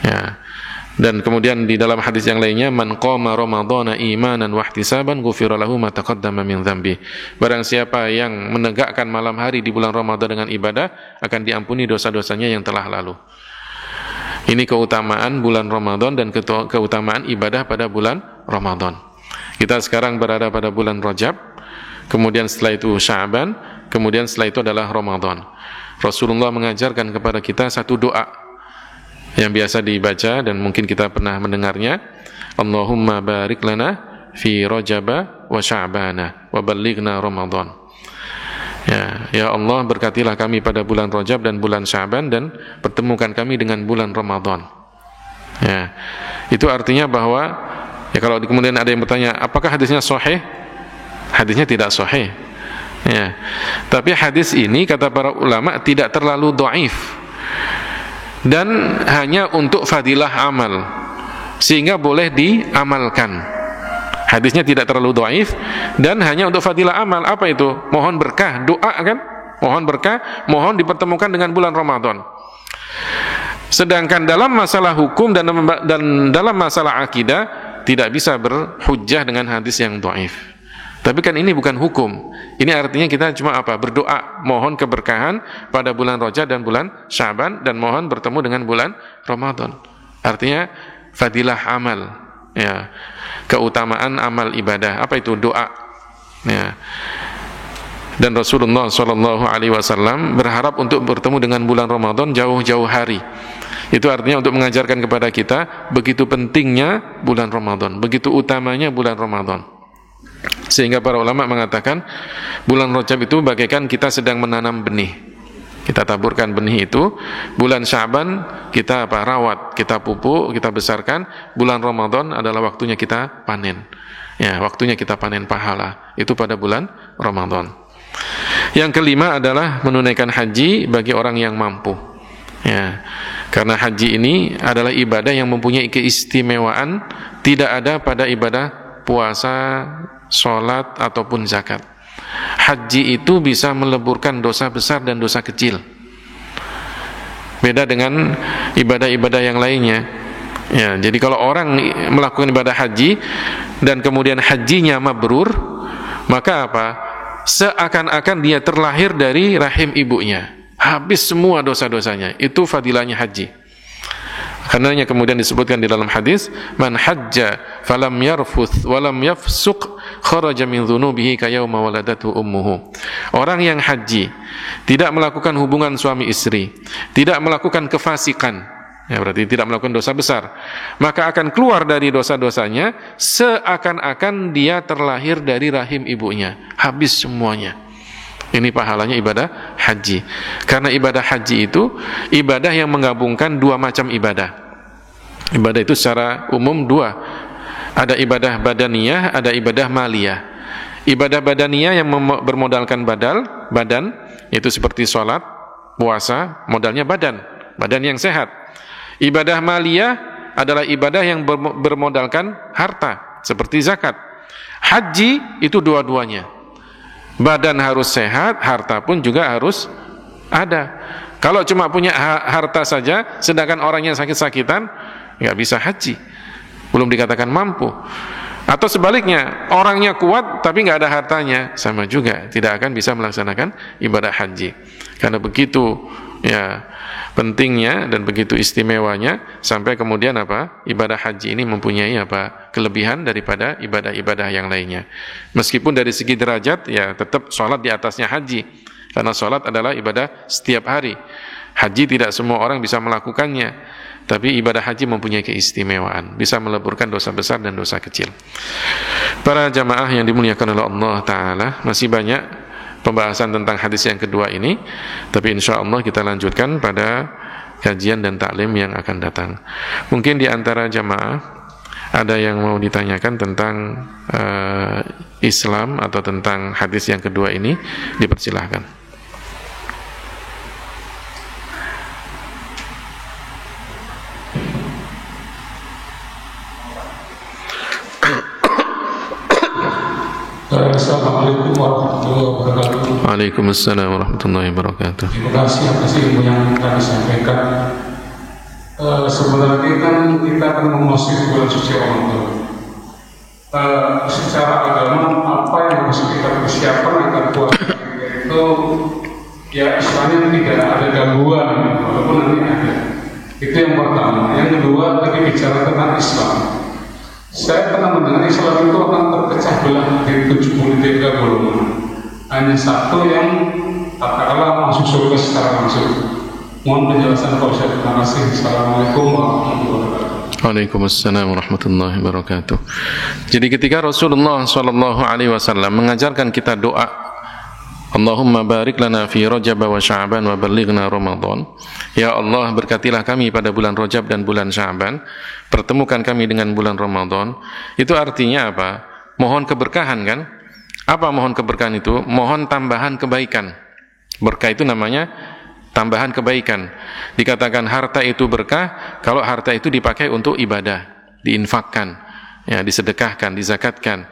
Ya. Dan kemudian di dalam hadis yang lainnya, man qama ramadhana imanan wa ihtisaban ghufira lahu ma taqaddama min dzambi. Barang siapa yang menegakkan malam hari di bulan Ramadan dengan ibadah, akan diampuni dosa-dosanya yang telah lalu. Ini keutamaan bulan Ramadan dan keutamaan ibadah pada bulan Ramadan. Kita sekarang berada pada bulan Rajab, kemudian setelah itu Sya'ban, kemudian setelah itu adalah Ramadan. Rasulullah mengajarkan kepada kita satu doa yang biasa dibaca dan mungkin kita pernah mendengarnya. Allahumma barik lana fi Rajaba wa Sya'bana wa ballighna Ramadan. Ya Allah, berkatilah kami pada bulan Rajab dan bulan Sya'ban, dan pertemukan kami dengan bulan Ramadan. Ya. Itu artinya bahwa ya, kalau kemudian ada yang bertanya, apakah hadisnya sahih? Hadisnya tidak sahih. Ya. Tapi hadis ini kata para ulama tidak terlalu dhaif. Dan hanya untuk fadilah amal, sehingga boleh diamalkan. Hadisnya tidak terlalu dhaif dan hanya untuk fadilah amal. Apa itu? Mohon berkah, doa kan? Mohon berkah, mohon dipertemukan dengan bulan Ramadan. Sedangkan dalam masalah hukum dan dalam masalah akidah tidak bisa berhujjah dengan hadis yang dhaif. Tapi kan ini bukan hukum. Ini artinya kita cuma apa? Berdoa, mohon keberkahan pada bulan Rajab dan bulan Sya'ban, dan mohon bertemu dengan bulan Ramadan. Artinya fadilah amal, ya. Keutamaan amal ibadah. Apa itu? Doa. Ya. Dan Rasulullah SAW berharap untuk bertemu dengan bulan Ramadan jauh-jauh hari. Itu artinya untuk mengajarkan kepada kita begitu pentingnya bulan Ramadan, begitu utamanya bulan Ramadan. Sehingga para ulama mengatakan bulan Rajab itu bagaikan kita sedang menanam benih. Kita taburkan benih itu. Bulan Sya'ban kita rawat, kita pupuk, kita besarkan. Bulan Ramadan adalah waktunya kita panen. Ya, waktunya kita panen pahala. Itu pada bulan Ramadan. Yang kelima adalah menunaikan haji bagi orang yang mampu. Ya, karena haji ini adalah ibadah yang mempunyai keistimewaan tidak ada pada ibadah puasa, sholat, ataupun zakat. Haji itu bisa meleburkan dosa besar dan dosa kecil. Beda dengan ibadah-ibadah yang lainnya. Ya, jadi kalau orang melakukan ibadah haji dan kemudian hajinya mabrur, maka apa? Seakan-akan dia terlahir dari rahim ibunya. Habis semua dosa-dosanya. Itu fadilahnya haji. Karenanya kemudian disebutkan di dalam hadis, man hajja falam yarfuth walam yafsuq kharaja min dhunubihi kayauma waladatu ummuhu. Orang yang haji tidak melakukan hubungan suami istri, tidak melakukan kefasikan, ya berarti tidak melakukan dosa besar, maka akan keluar dari dosa-dosanya seakan-akan dia terlahir dari rahim ibunya. Habis semuanya. Ini pahalanya ibadah haji. Karena ibadah haji itu ibadah yang menggabungkan dua macam ibadah. Ibadah itu secara umum dua. Ada ibadah badaniyah, ada ibadah maliyah. Ibadah badaniyah yang bermodalkan badan, yaitu seperti sholat, puasa, modalnya badan yang sehat. Ibadah maliyah adalah ibadah yang bermodalkan harta, seperti zakat. Haji itu dua-duanya. Badan harus sehat, harta pun juga harus ada. Kalau cuma punya harta saja, sedangkan orang yang sakit-sakitan, nggak bisa haji, belum dikatakan mampu. Atau sebaliknya, orangnya kuat tapi nggak ada hartanya, sama juga tidak akan bisa melaksanakan ibadah haji. Karena begitu ya pentingnya dan begitu istimewanya, sampai kemudian ibadah haji ini mempunyai kelebihan daripada ibadah-ibadah yang lainnya. Meskipun dari segi derajat ya tetap sholat di atasnya haji, karena sholat adalah ibadah setiap hari. Haji tidak semua orang bisa melakukannya, tapi ibadah haji mempunyai keistimewaan, bisa meleburkan dosa besar dan dosa kecil. Para jamaah yang dimuliakan oleh Allah Ta'ala, masih banyak pembahasan tentang hadis yang kedua ini, tapi insya Allah kita lanjutkan pada kajian dan taklim yang akan datang. Mungkin di antara jamaah ada yang mau ditanyakan tentang Islam atau tentang hadis yang kedua ini, dipersilahkan. Assalamualaikum warahmatullahi wabarakatuh. Waalaikumsalam warahmatullahi wabarakatuh. Terima kasih atas ilmu yang kami sampaikan. Sebenarnya kan kita akan memasuki bulan suci Ramadan. Secara agama apa yang harus kita persiapkan agar puasa itu ya istilahnya tidak ada gangguan, walaupun nanti ada. Itu yang pertama. Yang kedua, tadi bicara tentang Islam. Saya pernah mendengar Islam itu akan terpecah belah di 73 golongan. Hanya satu yang katakanlah masuk surga secara langsung. Mohon penjelasan Pak Ustaz. Terima kasih. Assalamualaikum warahmatullahi wabarakatuh. Waalaikumsalam warahmatullahi wabarakatuh. Jadi ketika Rasulullah SAW mengajarkan kita doa, Allahumma barik lana fi Rajab wa Sya'ban wa ballighna Ramadan. Ya Allah, berkatilah kami pada bulan Rajab dan bulan Sya'ban, pertemukan kami dengan bulan Ramadan. Itu artinya apa? Mohon keberkahan kan? Apa mohon keberkahan itu? Mohon tambahan kebaikan. Berkah itu namanya tambahan kebaikan. Dikatakan harta itu berkah kalau harta itu dipakai untuk ibadah, diinfakkan, ya, disedekahkan, dizakatkan.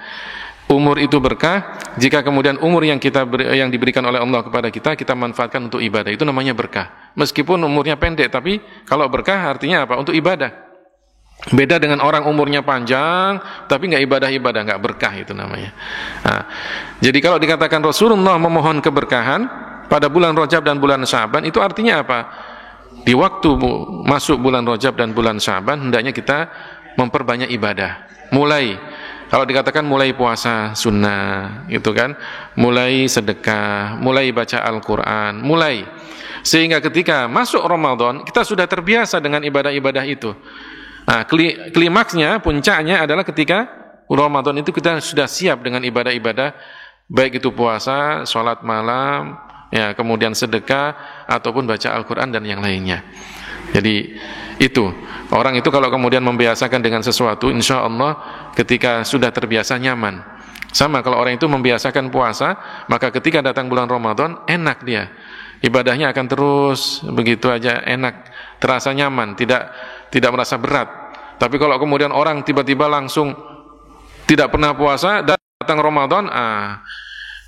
Umur itu berkah jika kemudian umur yang diberikan oleh Allah kepada kita, kita manfaatkan untuk ibadah. Itu namanya berkah. Meskipun umurnya pendek, tapi kalau berkah artinya apa? Untuk ibadah. Beda dengan orang umurnya panjang tapi nggak ibadah-ibadah, nggak berkah, itu namanya. Nah, jadi kalau dikatakan Rasulullah memohon keberkahan pada bulan Rajab dan bulan Sya'ban, itu artinya apa? Di waktu masuk bulan Rajab dan bulan Sya'ban, hendaknya kita memperbanyak ibadah. Kalau dikatakan mulai puasa sunnah, gitu kan, mulai sedekah, mulai baca Al-Quran, sehingga ketika masuk Ramadan kita sudah terbiasa dengan ibadah-ibadah itu. Nah, klimaksnya, puncaknya adalah ketika Ramadan itu kita sudah siap dengan ibadah-ibadah, baik itu puasa, sholat malam, ya, kemudian sedekah, ataupun baca Al-Quran dan yang lainnya. Jadi itu, orang itu kalau kemudian membiasakan dengan sesuatu, insya Allah ketika sudah terbiasa nyaman. Sama kalau orang itu membiasakan puasa, maka ketika datang bulan Ramadan, enak dia. Ibadahnya akan terus begitu aja, enak, terasa nyaman, tidak merasa berat. Tapi kalau kemudian orang tiba-tiba langsung tidak pernah puasa, datang Ramadan,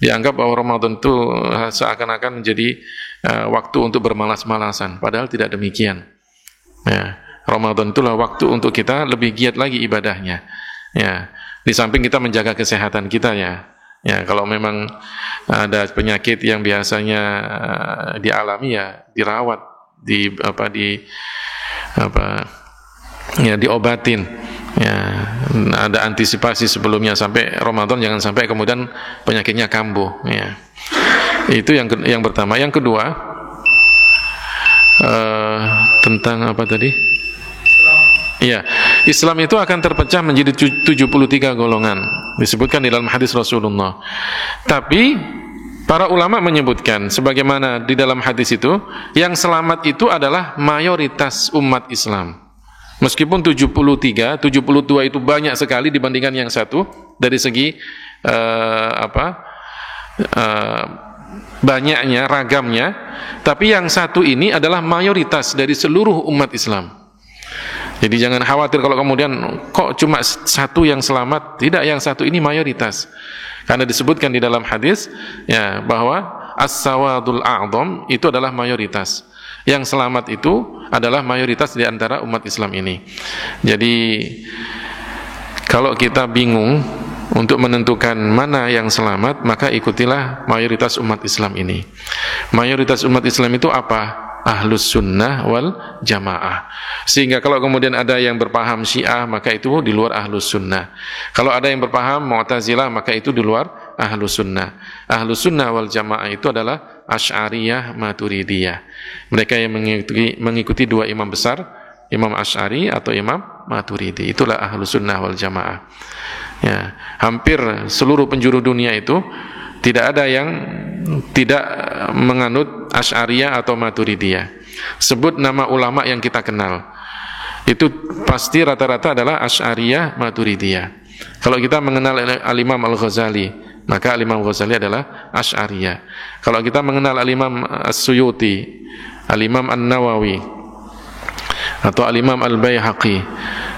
dianggap bahwa Ramadan itu seakan-akan menjadi waktu untuk bermalas-malasan. Padahal tidak demikian. Ya, Ramadan itulah waktu untuk kita lebih giat lagi ibadahnya. Ya, di samping kita menjaga kesehatan kita, ya. Ya, kalau memang ada penyakit yang biasanya dialami, ya dirawat, diobatin. Ya, ada antisipasi sebelumnya sampai Ramadan, jangan sampai kemudian penyakitnya kambuh, ya. Itu yang pertama. Yang kedua, tentang apa tadi? Iya, Islam itu akan terpecah menjadi 73 golongan, disebutkan di dalam hadis Rasulullah. Tapi para ulama menyebutkan sebagaimana di dalam hadis itu, yang selamat itu adalah mayoritas umat Islam. Meskipun 73, 72 itu banyak sekali dibandingkan yang satu dari segi banyaknya, ragamnya, tapi yang satu ini adalah mayoritas dari seluruh umat Islam. Jadi jangan khawatir kalau kemudian kok cuma satu yang selamat. Tidak, yang satu ini mayoritas. Karena disebutkan di dalam hadis ya bahwa as-sawadul a'dham itu adalah mayoritas. Yang selamat itu adalah mayoritas di antara umat Islam ini. Jadi kalau kita bingung untuk menentukan mana yang selamat, maka ikutilah mayoritas umat Islam ini. Mayoritas umat Islam itu apa? Ahlus sunnah wal jamaah. Sehingga kalau kemudian ada yang berpaham Syiah, maka itu di luar ahlus sunnah. Kalau ada yang berpaham Mu'tazilah, maka itu di luar ahlus sunnah. Ahlus sunnah wal jamaah itu adalah Asy'ariyah Maturidiyah. Mereka yang mengikuti dua imam besar, Imam Asy'ari atau Imam Maturidi. Itulah ahlus sunnah wal jamaah. Ya, hampir seluruh penjuru dunia itu tidak ada yang tidak menganut Asy'ariyah atau Maturidiyah. Sebut nama ulama yang kita kenal, itu pasti rata-rata adalah Asy'ariyah Maturidiyah. Kalau kita mengenal Al-Imam Al-Ghazali, maka Al-Imam Al-Ghazali adalah Asy'ariyah. Kalau kita mengenal Al-Imam As-Suyuti, Al-Imam An-Nawawi, atau Al-Imam Al-Baihaqi,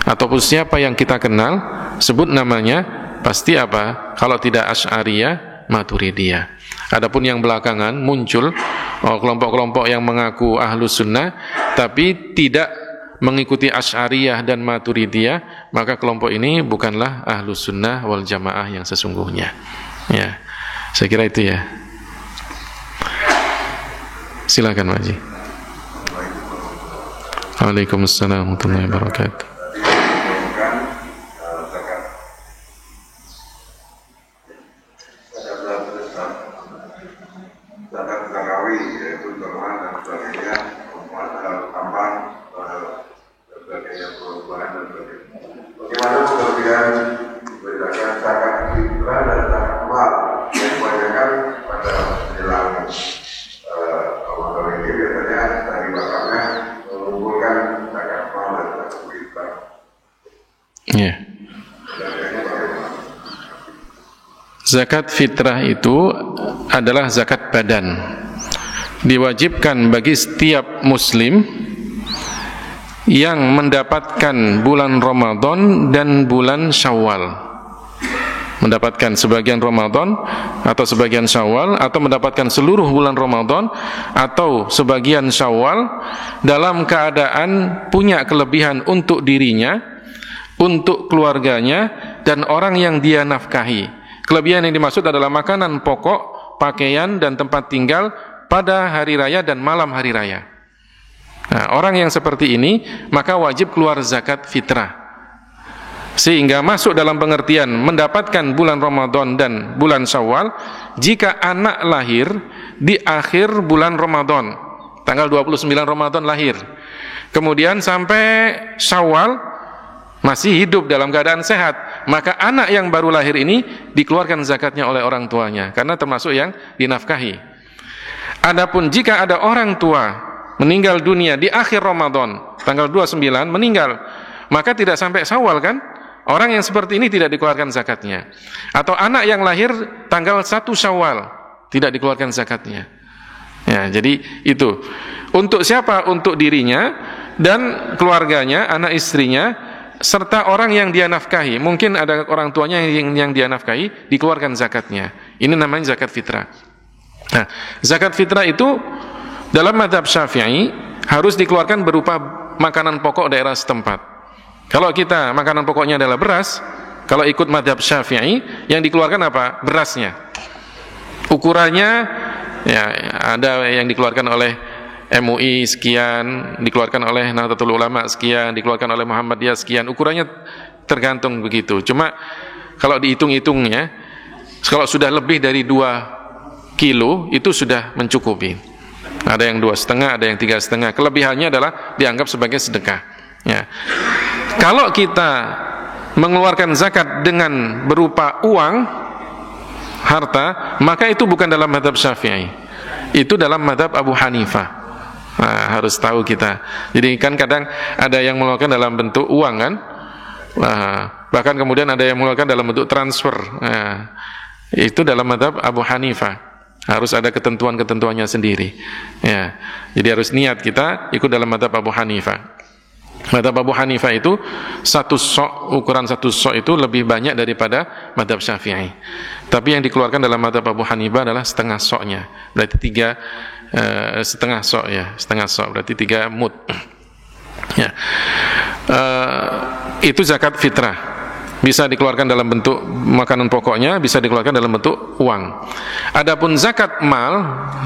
ataupun siapa yang kita kenal, sebut namanya, pasti apa? Kalau tidak Asy'ariyah, Maturidiyah. Adapun yang belakangan muncul kelompok-kelompok yang mengaku ahlus sunnah tapi tidak mengikuti Asy'ariyah dan Maturidiyah, maka kelompok ini bukanlah ahlus sunnah wal jamaah yang sesungguhnya. Ya, saya kira itu ya. Silakan Pak Haji. Waalaikumsalam warahmatullahi wabarakatuh. Zakat fitrah itu adalah zakat badan. Diwajibkan bagi setiap muslim yang mendapatkan bulan Ramadan dan bulan Syawal. Mendapatkan sebagian Ramadan atau sebagian Syawal, atau mendapatkan seluruh bulan Ramadan atau sebagian Syawal dalam keadaan punya kelebihan untuk dirinya, untuk keluarganya, dan orang yang dia nafkahi. Kelebihan yang dimaksud adalah makanan pokok, pakaian, dan tempat tinggal pada hari raya dan malam hari raya. Nah, orang yang seperti ini maka wajib keluar zakat fitrah, sehingga masuk dalam pengertian mendapatkan bulan Ramadan dan bulan Syawal jika anak lahir di akhir bulan Ramadan, tanggal 29 Ramadan lahir, kemudian sampai Syawal masih hidup dalam keadaan sehat, maka anak yang baru lahir ini dikeluarkan zakatnya oleh orang tuanya, karena termasuk yang dinafkahi. Adapun jika ada orang tua meninggal dunia di akhir Ramadan, tanggal 29 meninggal, maka tidak sampai Syawal kan? Orang yang seperti ini tidak dikeluarkan zakatnya. Atau anak yang lahir tanggal 1 Syawal, tidak dikeluarkan zakatnya. Ya, jadi itu. Untuk siapa? Untuk dirinya dan keluarganya, anak istrinya, serta orang yang dia nafkahi. Mungkin ada orang tuanya yang dia nafkahi, dikeluarkan zakatnya. Ini namanya zakat fitrah. Nah, zakat fitrah itu dalam mazhab Syafi'i harus dikeluarkan berupa makanan pokok daerah setempat. Kalau kita makanan pokoknya adalah beras, kalau ikut mazhab Syafi'i yang dikeluarkan apa? Berasnya. Ukurannya ya ada yang dikeluarkan oleh MUI sekian, dikeluarkan oleh Nahdlatul Ulama sekian, dikeluarkan oleh Muhammadiyah sekian. Ukurannya tergantung begitu. Cuma kalau dihitung-hitungnya, kalau sudah lebih dari 2 kilo itu sudah mencukupi. Ada yang 2,5, ada yang 3,5. Kelebihannya adalah dianggap sebagai sedekah. Ya. Kalau kita mengeluarkan zakat dengan berupa uang, harta, maka itu bukan dalam mazhab Syafi'i, itu dalam mazhab Abu Hanifah. Nah, harus tahu kita. Jadi kan kadang ada yang mengeluarkan dalam bentuk uang kan, bahkan kemudian ada yang mengeluarkan dalam bentuk transfer. Nah, itu dalam mazhab Abu Hanifah. Harus ada ketentuan-ketentuannya sendiri. Ya, jadi harus niat kita ikut dalam mazhab Abu Hanifah. Mazhab Abu Hanifah itu satu sok, ukuran satu sok itu lebih banyak daripada mazhab Syafi'i. Tapi yang dikeluarkan dalam mazhab Abu Hanifah adalah setengah soknya, berarti setengah sok ya, setengah sok berarti 3 mud. Ya. Itu zakat fitrah. Bisa dikeluarkan dalam bentuk makanan pokoknya, bisa dikeluarkan dalam bentuk uang. Adapun zakat mal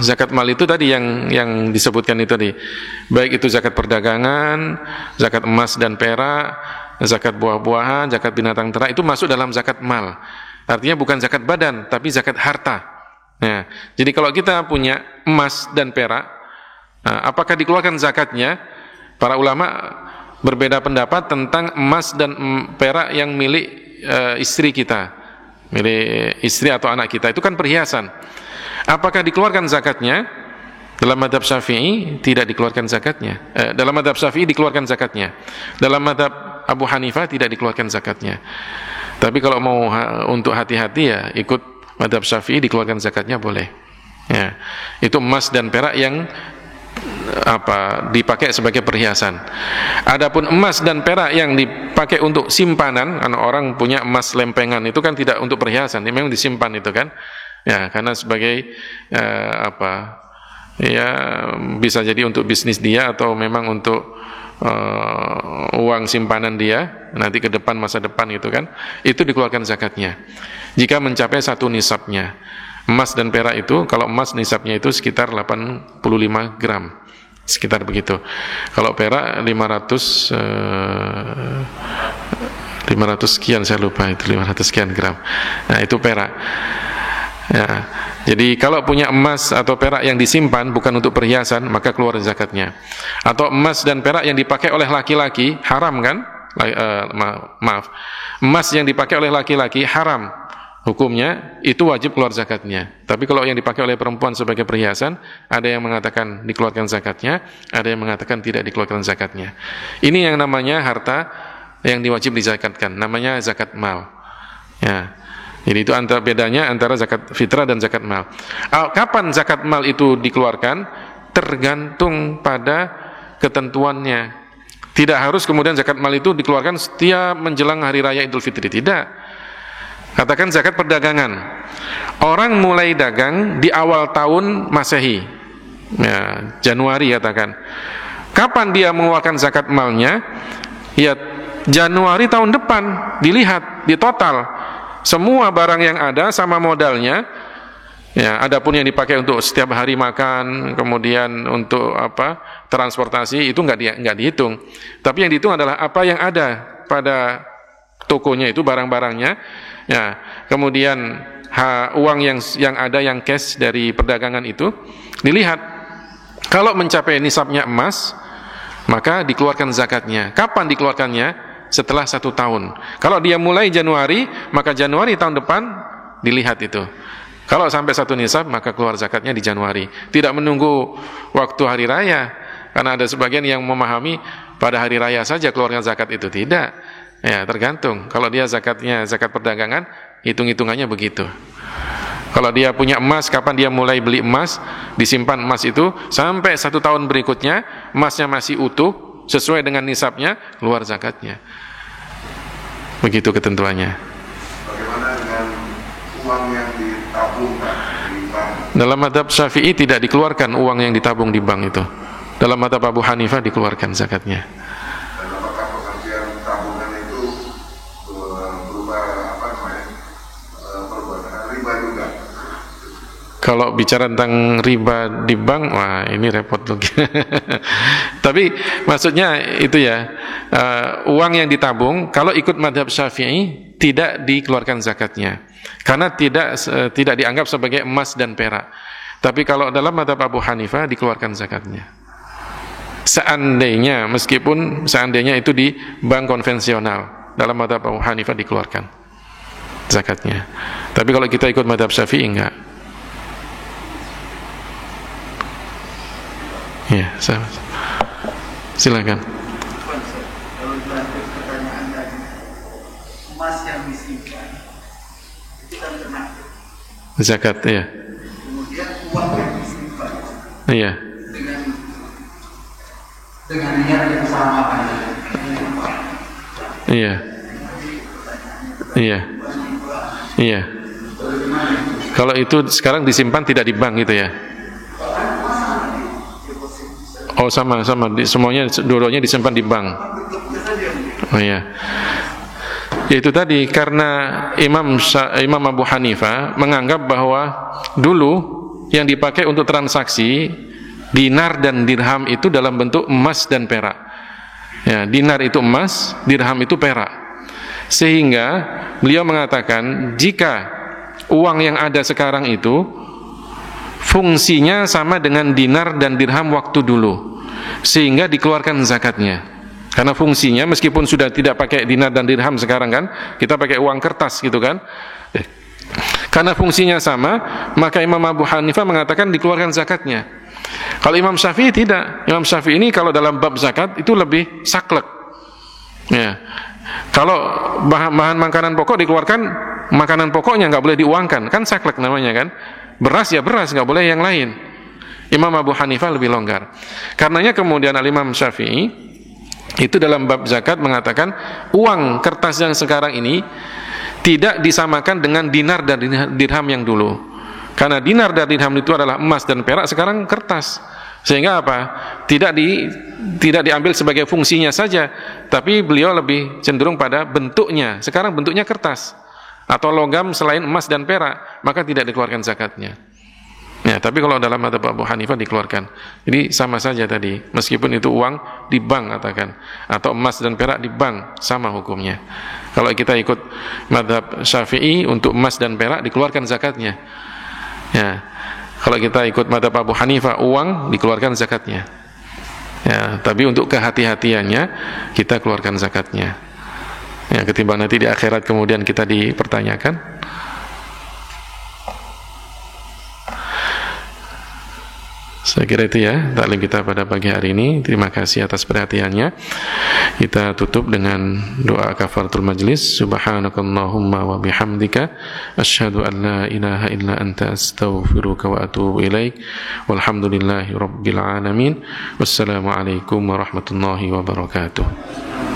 itu tadi yang disebutkan itu tadi. Baik itu zakat perdagangan, zakat emas dan perak, zakat buah-buahan, zakat binatang ternak, itu masuk dalam zakat mal. Artinya bukan zakat badan, tapi zakat harta. Nah, jadi kalau kita punya emas dan perak, apakah dikeluarkan zakatnya? Para ulama berbeda pendapat tentang emas dan perak yang milik istri kita, milik istri atau anak kita, itu kan perhiasan. Apakah dikeluarkan zakatnya? Dalam mazhab Syafi'i tidak dikeluarkan zakatnya. Dalam mazhab Syafi'i dikeluarkan zakatnya. Dalam mazhab Abu Hanifah tidak dikeluarkan zakatnya. Tapi kalau mau untuk hati-hati ya ikut mazhab Syafi'i, dikeluarkan zakatnya boleh. Ya, itu emas dan perak yang dipakai sebagai perhiasan. Adapun emas dan perak yang dipakai untuk simpanan, karena orang punya emas lempengan itu kan tidak untuk perhiasan, ini memang disimpan itu kan. Ya, karena sebagai ya bisa jadi untuk bisnis dia atau memang untuk uang simpanan dia nanti ke depan, masa depan gitu kan. Itu dikeluarkan zakatnya jika mencapai 1 nisabnya. Emas dan perak itu, kalau emas nisabnya itu sekitar 85 gram, sekitar begitu. Kalau perak 500 sekian, saya lupa itu 500 sekian gram. Nah, itu perak. Ya, jadi kalau punya emas atau perak yang disimpan bukan untuk perhiasan, maka keluar zakatnya. Atau emas dan perak yang dipakai oleh laki-laki haram kan? Maaf, emas yang dipakai oleh laki-laki haram. Hukumnya itu wajib keluar zakatnya. Tapi kalau yang dipakai oleh perempuan sebagai perhiasan, ada yang mengatakan dikeluarkan zakatnya, ada yang mengatakan tidak dikeluarkan zakatnya. Ini yang namanya harta yang diwajib dizakatkan, namanya zakat mal. Ya. Jadi itu bedanya antara zakat fitrah dan zakat mal. Kapan zakat mal itu dikeluarkan? Tergantung pada ketentuannya. Tidak harus kemudian zakat mal itu dikeluarkan setiap menjelang hari raya Idul Fitri, tidak. Katakan zakat perdagangan, orang mulai dagang di awal tahun Masehi, ya, Januari katakan. Kapan dia mengeluarkan zakat malnya? Ya, Januari tahun depan. Dilihat di total semua barang yang ada sama modalnya. Ya, adapun yang dipakai untuk setiap hari makan, kemudian untuk transportasi itu nggak dihitung. Tapi yang dihitung adalah apa yang ada pada tokonya itu, barang-barangnya. Ya, kemudian uang yang ada, yang cash dari perdagangan itu dilihat. Kalau mencapai nisabnya emas, maka dikeluarkan zakatnya. Kapan dikeluarkannya? Setelah 1 tahun. Kalau dia mulai Januari, maka Januari tahun depan dilihat itu. Kalau sampai 1 nisab, maka keluar zakatnya di Januari. Tidak menunggu waktu hari raya, karena ada sebagian yang memahami pada hari raya saja keluarkan zakat itu. Tidak. Ya, tergantung. Kalau dia zakatnya zakat perdagangan, hitung-hitungannya begitu. Kalau dia punya emas, kapan dia mulai beli emas, disimpan emas itu sampai 1 tahun berikutnya, emasnya masih utuh sesuai dengan nisabnya, keluar zakatnya. Begitu ketentuannya. Bagaimana dengan uang yang ditabungkan di bank? Dalam mazhab Syafi'i tidak dikeluarkan uang yang ditabung di bank itu. Dalam mazhab Abu Hanifah dikeluarkan zakatnya. Kalau bicara tentang riba di bank, wah ini repot lagi. Tapi maksudnya itu ya, uang yang ditabung kalau ikut mazhab Syafi'i tidak dikeluarkan zakatnya, karena tidak dianggap sebagai emas dan perak. Tapi kalau dalam mazhab Abu Hanifah dikeluarkan zakatnya. Seandainya itu di bank konvensional, dalam mazhab Abu Hanifah dikeluarkan. zakatnya. Tapi kalau kita ikut mazhab Syafi'i enggak. Ya, silakan. Kalau lanjut pertanyaan tadi, emas yang disimpan itu kan kena Zakat, ya. kemudian uang yang disimpan Iya. dengan niat yang sama kan? Iya. Iya. Iya. Kalau itu sekarang disimpan tidak di bank gitu ya? Oh sama, semuanya dua-duanya disimpan di bank. Oh iya. Yaitu tadi karena Imam Abu Hanifah menganggap bahwa dulu yang dipakai untuk transaksi dinar dan dirham itu dalam bentuk emas dan perak. Ya, dinar itu emas, dirham itu perak. Sehingga beliau mengatakan jika uang yang ada sekarang itu fungsinya sama dengan dinar dan dirham waktu dulu, sehingga dikeluarkan zakatnya. Karena fungsinya meskipun sudah tidak pakai dinar dan dirham sekarang kan, kita pakai uang kertas gitu kan. Karena fungsinya sama, maka Imam Abu Hanifah mengatakan dikeluarkan zakatnya. Kalau Imam Syafi'i tidak. Imam Syafi'i ini kalau dalam bab zakat itu lebih saklek. Ya. Kalau bahan makanan pokok dikeluarkan, makanan pokoknya nggak boleh diuangkan, kan saklek namanya kan. Beras ya beras, nggak boleh yang lain. Imam Abu Hanifah lebih longgar. Karenanya kemudian Imam Syafi'i itu dalam bab zakat mengatakan uang kertas yang sekarang ini tidak disamakan dengan dinar dan dirham yang dulu. Karena dinar dan dirham itu adalah emas dan perak, sekarang kertas. Sehingga apa? Tidak diambil sebagai fungsinya saja, tapi beliau lebih cenderung pada bentuknya. Sekarang bentuknya kertas atau logam selain emas dan perak, maka tidak dikeluarkan zakatnya. Ya, tapi kalau dalam mazhab Abu Hanifah dikeluarkan. Jadi sama saja tadi, meskipun itu uang di bank katakan, atau emas dan perak di bank, sama hukumnya. Kalau kita ikut mazhab Syafi'i untuk emas dan perak dikeluarkan zakatnya. Ya. Kalau kita ikut mazhab Abu Hanifah uang dikeluarkan zakatnya. Ya, tapi untuk kehati-hatiannya kita keluarkan zakatnya. Ya, ketimbang nanti di akhirat kemudian kita dipertanyakan. Saya kira itu ya taklim kita pada pagi hari ini. Terima kasih atas perhatiannya. Kita tutup dengan doa kafaratul majlis. Subhanakallahumma wa bihamdika asyhadu an la ilaha illa anta astaghfiruka wa atubu ilaik. Walhamdulillahi rabbil alamin. Wassalamualaikum warahmatullahi wabarakatuh.